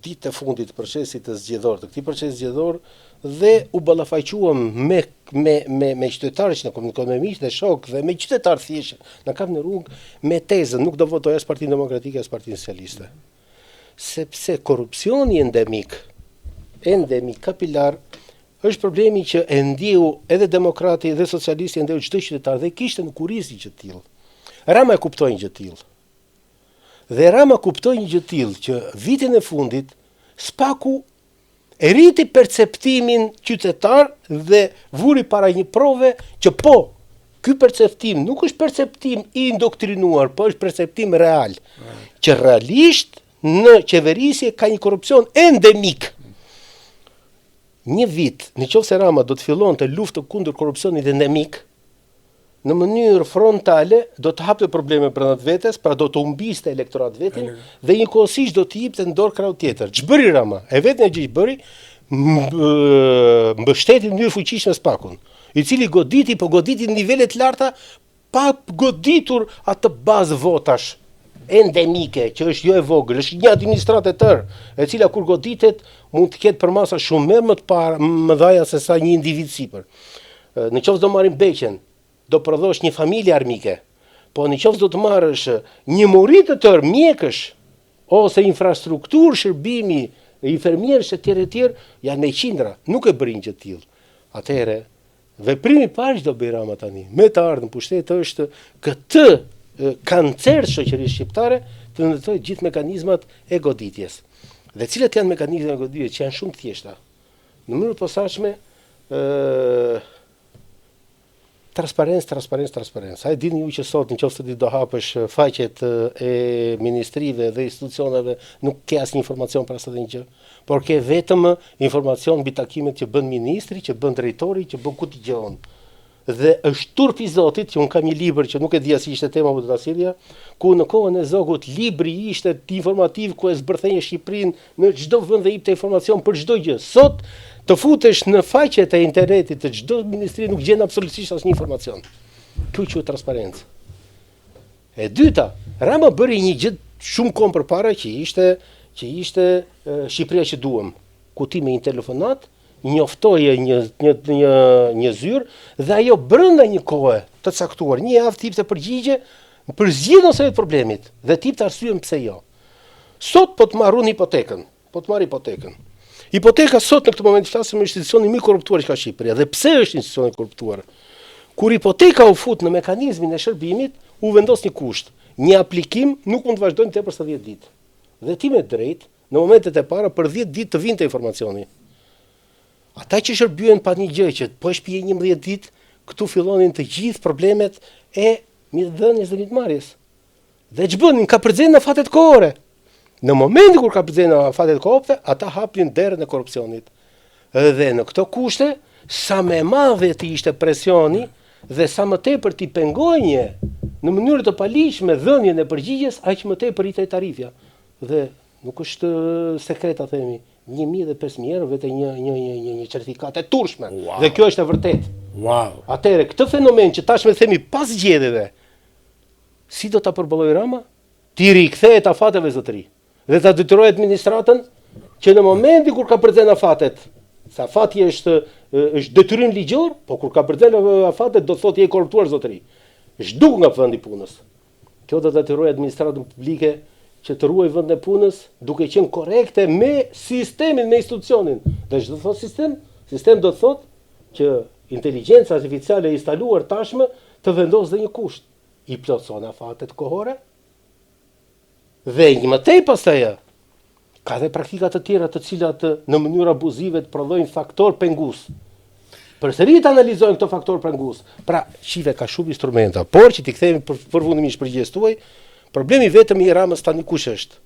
ditët e fundit të procesit të zgjedhor, të këtij procesi zgjedhor dhe u ballafaqjuam me qytetarë që na komunikojnë me miq dhe shok dhe me qytetarë thjesht na kanë në rrugë me tezën nuk do votoj as Partinë Demokratike as Partinë Socialiste. Sepse korrupsioni endemik kapilar është problemi që e ndjeu edhe demokrati dhe socialisti, e ndjeu çdo qytetar dhe kishte në kurrizi gjë të tillë. Rama e kuptoi një gjë të tillë. Dhe Rama kuptoi një gjë të tillë që vitin e fundit spaku e rriti perceptimin qytetar dhe vuri para një prove që po, ky perceptim nuk është perceptim i indoktrinuar, po është perceptim real, që realisht në qeverisje ka një korrupsion endemik. Një vit, në qoftë se Rama do të fillonte luftë kundër korrupsionit endemik, në mënyrë frontale do të hapte probleme brenda vetes, pra do të humbiste elektorat vetin dhe njëkohësisht do të jepte në dorë krau tjetër. Ç'bëri Rama? E vetmja gjë që bëri, mbështeti në mënyrë fuqishme Spakun, i cili goditi, po goditi në nivele të larta pa goditur atë bazë votash endemike, që është jo e vogël, është një administratë e tërë, e cila kur goditet mund të ketë përmasa shumë më të mëdha se sa një individ sipër. Në qoftë do marrim Beqen, do prodhosh një familje armike, po në qoftë do të marrësh një muri të tërë mjekësh ose infrastrukturë shërbimi, infermierësh e tjerë, janë me qindra, nuk e bërin gjë të tillë. Atëherë, veprimi i parë që do bëj Rama tani, me të ardhmën pushtet është këtë kancer shoqërisë shqiptare të ndërtoj gjithë mekanizmat e goditjes. Dhe cilat janë mekanizmat e goditjes që janë shumë të thjeshta. Në mënyrë të posaçme, transparencë. A e dini ju që sot nëse ti do hapësh faqet e ministrive dhe institucioneve, nuk ke asnjë informacion për asnjë gjë, por ke vetëm informacion mbi takimet që bën ministri, që bën drejtori, që bën ku t'i gjon. Dhe është turp i Zotit, që unë kam një libër që nuk e dija si ishte tema për të silja, ku në kohën e Zogut libri ishte informativ ku e zbërthenje Shqipërinë në çdo vend dhe jepte informacion për çdo gjë. Sot të futesh në faqet e internetit të çdo ministri nuk gjen absolutisht asnjë informacion. Kjo quhet transparencë. E dyta, Rama bëri një gjë shumë kohë përpara që ishte Shqipëria që duam. Ku ti me një telefonat njoftoje një zyrë dhe ajo brenda një kohe të caktuar, një javë tip të përgjigje për zgjidhjen ose të problemit dhe tip të arsyeën pse jo. Sot po të marrun hipotekën, Hipoteka sot në këtë moment flasim është institucioni më i korruptuar që ka Shqipëria. Dhe pse është institucioni i korruptuar? Kur hipoteka u fut në mekanizmin e shërbimit, u vendos një kusht. Një aplikim nuk mund të vazhdojnë tepër se 10 ditë. Dhe ti me drejt, në momentet e para për 10 ditë të vinte informacioni. Ata që shërbyen pa një gjë që po shpije 11 ditë, këtu fillonin të gjithë problemet e mirëdhënies dhe mitmarrjes. Dhe ç'bënin ka përxenë në fatet kohore. Në momentin kur ka përxenë në fatet kohore, ata hapin derën e korrupsionit. Dhe në këto kushte, sa më madhe të ishte presioni dhe sa më tepër ti pengonje në mënyrë të paligjshme dhënien e përgjigjes, aq më tepër rritej tarifja. Dhe nuk është sekret ta themi. 1.000 dhe 5.000 euro vetë një certifikat e turshme. Wow. Dhe kjo është e vërtet. Wow. Atëherë, këtë fenomen që tashmë themi pas zgjedhjeve, si do ta përballoj Rama? Ti rikthehet afateve zotëri. Dhe ta detyroj administratën që në momentin kur ka përxenë afatet, sa afati është detyrim ligjor, po kur ka përxenë afatet do thotë je korruptuar zotëri. Zhduk nga vendi punës. Kjo do ta detyroj administratën publike që të ruaj vendin e punës duke qenë korrekte me sistemin, me institucionin. Dhe çdo të thotë sistem do të thotë që inteligjenca artificiale e instaluar tashmë të vendosë dhe një kusht. I plotson afatet kohore dhe një më tej pastaj ka dhe praktika të tjera të cilat në mënyrë abuzive të prodhojnë faktor pengus. Përsëri të analizojnë këto faktor pengus. Pra, shive ka shumë instrumenta, por që ti kthehemi përfundimisht përgjigjes tuaj. Problemi vetëm i Ramës tani kush është?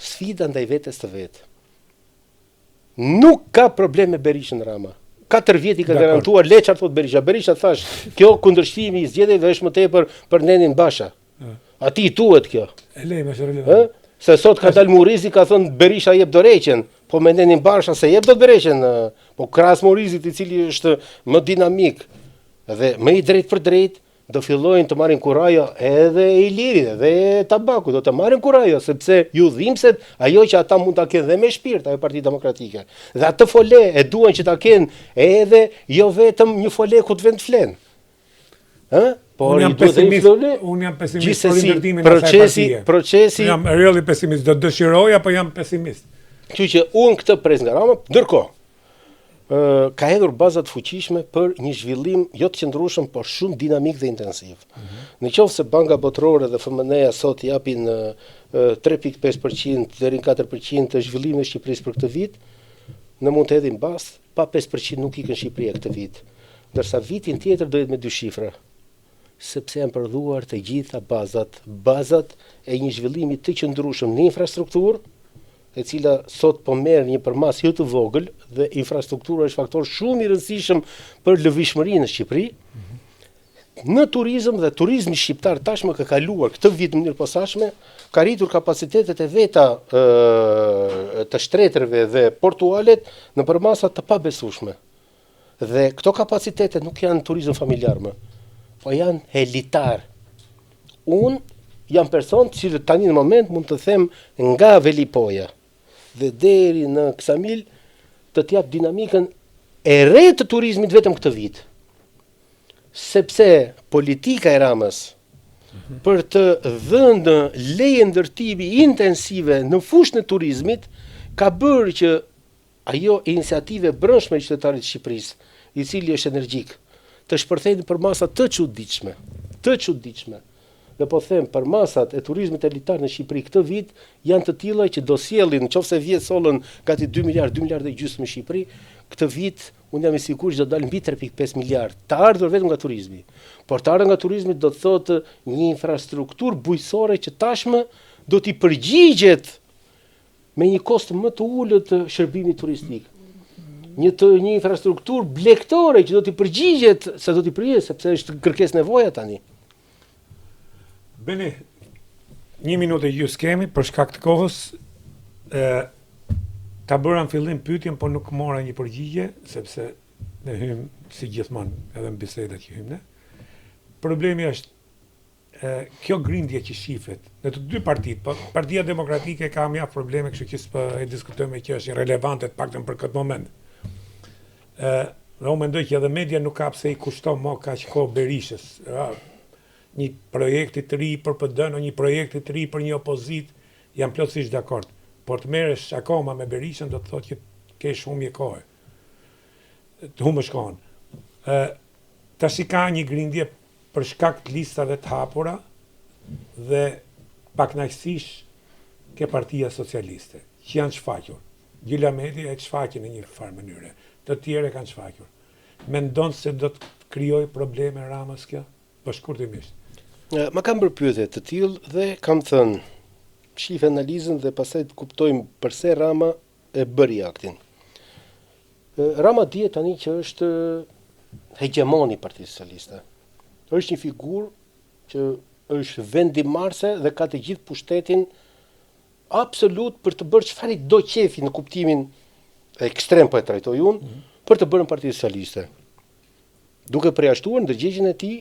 Sfida ndaj vetes të vet. Nuk ka problem me Berishën Rama. 4 vjet I ka garantuar le çfarë thot Berisha. Berisha thash, kjo kundërshtimi I zgjedhjeve është më tepër për Nenin Basha. Ati I tuhet kjo. E lej më shërë. Se sot ka dalë Murizi ka thënë Berisha jep dorëheqjen, po me Nenin Basha se jep dot dorëheqjen, po krahas Murizit I cili është më dinamik dhe më I drejt për drejt. Do fillojnë të marrin kurajo edhe Ilirit edhe Tabaku, do të marrin kurajo, sepse ju dhimbset ajo që ata mund ta kenë dhe me shpirt, ajo Partia Demokratike. Dhe atë fole e duan që ta kenë edhe jo vetëm një fole ku të vend flen. Por unë jam pesimist për ndërtimin e asaj procesi. Jam really pesimist, do dëshiroj apo jam pesimist. Kështu që unë këtë pres nga Rama, ndërkohë ka hedhur baza të fuqishme për një zhvillim jo të qëndrueshëm, por shumë dinamik dhe intensiv. Në qoftë se Banka Botërore dhe FMN-ja sot japin 3.5% deri në 4% të zhvillimit të Shqipërisë për këtë vit, në mund të hedhin bast, pa 5% nuk ikën Shqipëria këtë vit. Ndërsa vitin tjetër do jetë me 2 shifra. Sepse janë përdhuar të gjitha bazat e një zhvillimi të qëndrueshëm në infrastrukturë, e cila sot po merr një përmas jo të vogël dhe infrastruktura është faktor shumë i rëndësishëm për lëvizshmërinë në Shqipëri. Në turizëm dhe turizmi shqiptar tashmë ka kaluar këtë vit në mënyrë posaçme, ka rritur kapacitetet e veta të shtretërve dhe portualet në përmasa të pabesueshme. Dhe këto kapacitete nuk janë turizëm familjar më, po janë elitar. Unë jam person që tani në moment mund të them nga Velipoja dhe deri në Ksamil të t'jap dinamikën e re të turizmit vetëm këtë vit. Sepse politika e Ramës për të dhënë leje ndërtimi intensive në fushën e turizmit ka bërë që ajo iniciative brendshme e qytetarit të Shqipërisë, i cili është energjik, të shpërthejnë për masa të çuditshme. Dhe po them, për masat e turizmit elitar në Shqipëri këtë vit janë të tilla që do sjellin, nëse vjet sollën gati 2 miliardë e gjysmë në Shqipëri, këtë vit unë jam i sigurt që do dalë mbi 3.5 miliardë, të ardhur vetëm nga turizmi. Por të ardhur nga turizmi do të thotë një infrastrukturë bujqësore që tashmë do t'i përgjigjet me një kost më të ulët të shërbimit turistik. Një infrastrukturë blegtore që do t'i përgjigjet, sepse është kërkesë nevoja tani. Bene, 1 minutë e gjysmë kemi për shkak të kohës. Ta bëra në fillim pyetjen, po nuk mora një përgjigje, sepse ne hym si gjithmonë edhe në bisedat që hym ne. Problemi është kjo grindje që shifet në të dy partitë, po Partia Demokratike ka mjaft probleme, kështu që s'po e diskutojmë që është irrelevante të paktën për këtë moment. Dhe unë mendoj që edhe media nuk ka pse i kushton më kaq kohë Berishës. Një projekti të ri për PD-n, një projekti të ri për një opozit, jam plotësisht dakord. Por të merresh akoma me Berishën do të thotë që ke shumë kohë. Të humësh kohën. Tash ka një grindje për shkak të listave të hapura dhe paknaqësish ke Partia Socialiste, që janë shfaqur. Gjila Medi e shfaqin në një farë mënyre, të tjerë kanë shfaqur. Mendon se do të krijojë probleme Ramës kjo? Po shkurtimisht. Ma kam bërë pyetje të tillë dhe kam thënë, shif analizën dhe pastaj të kuptojmë përse Rama e bëri aktin. Rama dihet tani që është hegemoni i Partisë Socialiste. Është një figurë që është vendimarrëse dhe ka të gjithë pushtetin absolut për të bërë çfarë do qefi në kuptimin ekstrem, po e trajtoj unë, për të bërë në Partisë Socialiste. Duke përjashtuar ndërgjegjen e tij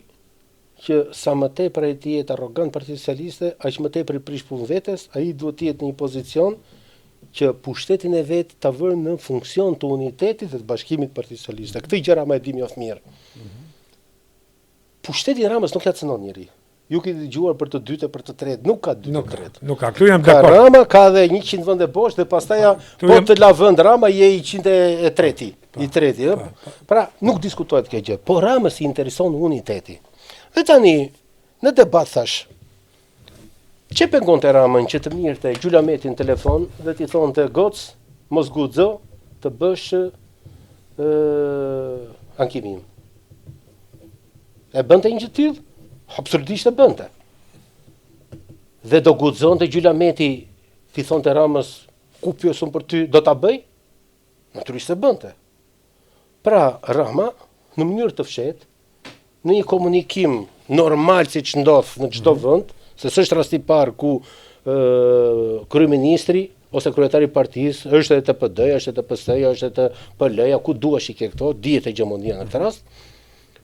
që sa më tepër ai të jetë arrogant Partisë Socialiste, aq më tepër i prish punë vetes, ai duhet të jetë në një pozicion që pushtetin e vet ta vërë në funksion të unitetit dhe të bashkimit Partisë Socialiste. Këtë gjë Rama e di mjaft mirë. Pushteti i Ramës nuk ja cënon njëri. Ju keni dëgjuar për të dytë, për të tretë, nuk ka dytë, të tretë. Nuk ka, këtu jam Ka dakord. Rama ka dhe 100 vende bosh dhe pastaj po të la vend Rama je i 103-i, i treti, Pra nuk diskutohet kjo gjë, po Ramës i intereson uniteti. Dhe tani, në debat thash, që pengonte Ramën që të mirëte Gjula Meti në telefon dhe t'i thonte goc, mos guxo të bësh ankimin. E bënte një gjë të tillë? Absolutisht e bënte. Dhe do guxonte Gjula Meti t'i thonte Ramës, ku pyesun për ty, do ta bëj? Natyrisht e bënte. Pra Rama, në mënyrë të fshehtë, në një komunikim normal si që ndodh në çdo vend, se s'është rasti i parë ku kryeministri ose kryetari i partisë është edhe të PD-ja, është edhe të PS-ja, është edhe të PL-ja, ku duash i ke këto, dihet hegemonia në këtë rast.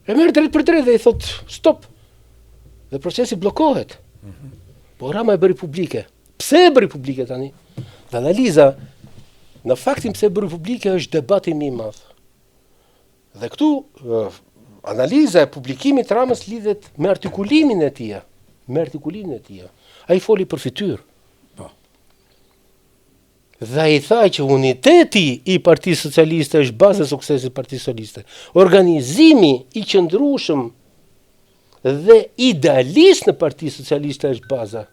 E merr drejt për drejt dhe i thot stop. Dhe procesi bllokohet. Po Rama e bëri publike. Pse e bëri publike tani? Dhe analiza në faktin pse e bëri publike është debati më i madh. Dhe këtu analiza e publikimit Ramës lidhet me artikulimin e tij. Ai foli për fytyrë. Dhe ai tha që uniteti i Partisë Socialiste është baza e suksesit të Partisë Socialiste. Organizimi i qëndrueshëm dhe idealist në Partisë Socialiste është baza.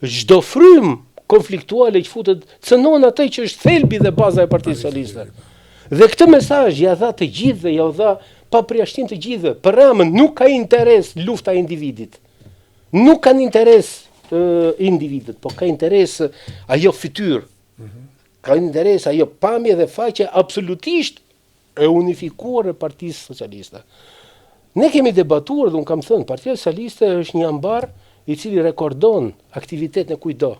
Çdo frym konfliktuale që futet, cënon atë që është thelbi dhe baza e Partisë Socialiste. Dhe këtë mesazh ja dha të gjithëve, ja u dha pa përjashtim të gjithëve. Për Ramën nuk ka interes lufta e individit. Nuk kanë interes individet, po ka interes ajo fytyrë. Ka interes ajo pamje dhe faqe absolutisht e unifikuar e Partisë Socialiste. Ne kemi debatuar dhe unë kam thënë, Partia Socialiste është një ambar i cili rekordon aktivitet në kujdo.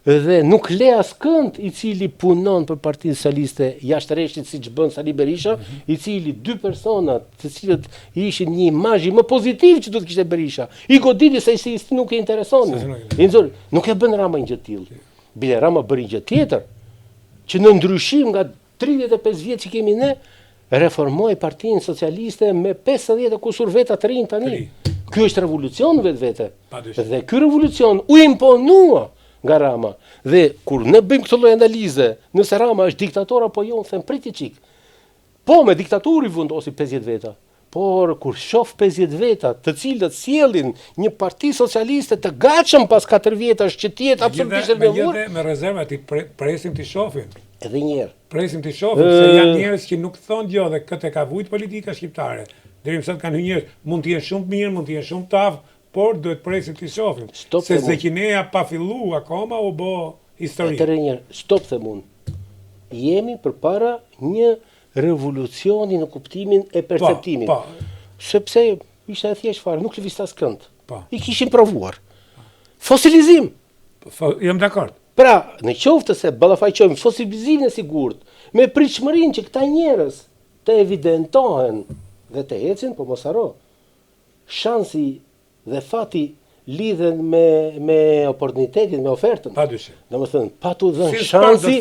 Dhe nuk le askënd i cili punon për Partinë Socialiste jashtë rreshtit siç bën Sali Berisha, i cili dy persona të cilët ishin një imazh më pozitiv që do të kishte Berisha. I goditi se si nuk e intereson. Nuk e bën Rama një gjë të tillë. Bile Rama bëri një gjë tjetër, që në ndryshim nga 35 vjet që kemi ne, reformoi Partinë Socialiste me 50 kusur veta të rinj tani. Ky është revolucion vetvete. Dhe ky revolucion u imponua nga Rama. Dhe kur ne bëjmë këtë lloj analize, nëse Rama është diktator apo jo, them priti çik. Po me diktaturë i vendosi 50 veta. Por kur shoh 50 veta, të cilët sjellin një parti socialiste të gatshëm pas 4 vjetash që të jetë absolutisht me rezerva ti presim ti shohim. Edhe një herë. Presim ti shohim se janë njerëz që nuk thonë jo dhe këtë ka vujt politika shqiptare. Deri më sot kanë njerëz mund të jenë shumë të mirë, mund të jenë shumë të aftë, por duhet presim të shohim. Se Zekineja pa fillu akoma u bë histori. Atëherë një stop them unë. Jemi përpara një revolucioni në kuptimin e perceptimit. Sepse ishte e thjesht fare, nuk lëvizte askënd. I kishin provuar. Fosilizim. Jam dakord. Pra, në qoftë se ballafaqojmë fosilizimin e sigurt me pritshmërinë që këta njerëz të evidentohen dhe të ecin, po mos haro. Shansi dhe fati lidhen me oportunitetin, me ofertën. Padyshim. Domethënë, pa tu dhënë shansi,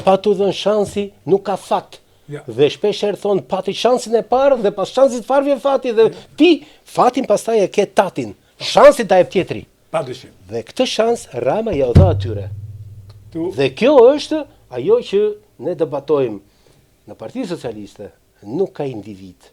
pa tu dhënë shansi, nuk ka fat. Dhe shpesh herë thon pati shansin e parë dhe pas shansit fare vjen fati dhe ti fatin pastaj e ke tatin. Shansin ta jep tjetri. Padyshim. Dhe këtë shans Rama ja u dha atyre. Dhe kjo është ajo që ne debatojmë. Në Partinë Socialiste nuk ka individ.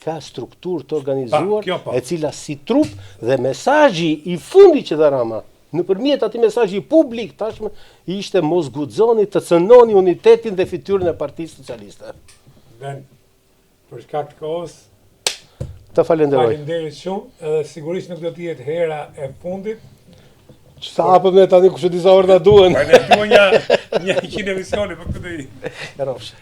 Ka strukturë të organizuar e cila si trup dhe mesazhi i fundit që dha Rama nëpërmjet atij mesazhi publik tashmë ishte mos guxoni të cënoni unitetin dhe fytyrën e Partisë Socialiste. Ben, për shkak të kohës të falenderoj. Faleminderit shumë, edhe sigurisht nuk do të jetë hera e fundit. Sa hapëm ne tani kush e disa orë na duhen. Ne duhen një emisioni për këtë. Rrofsh.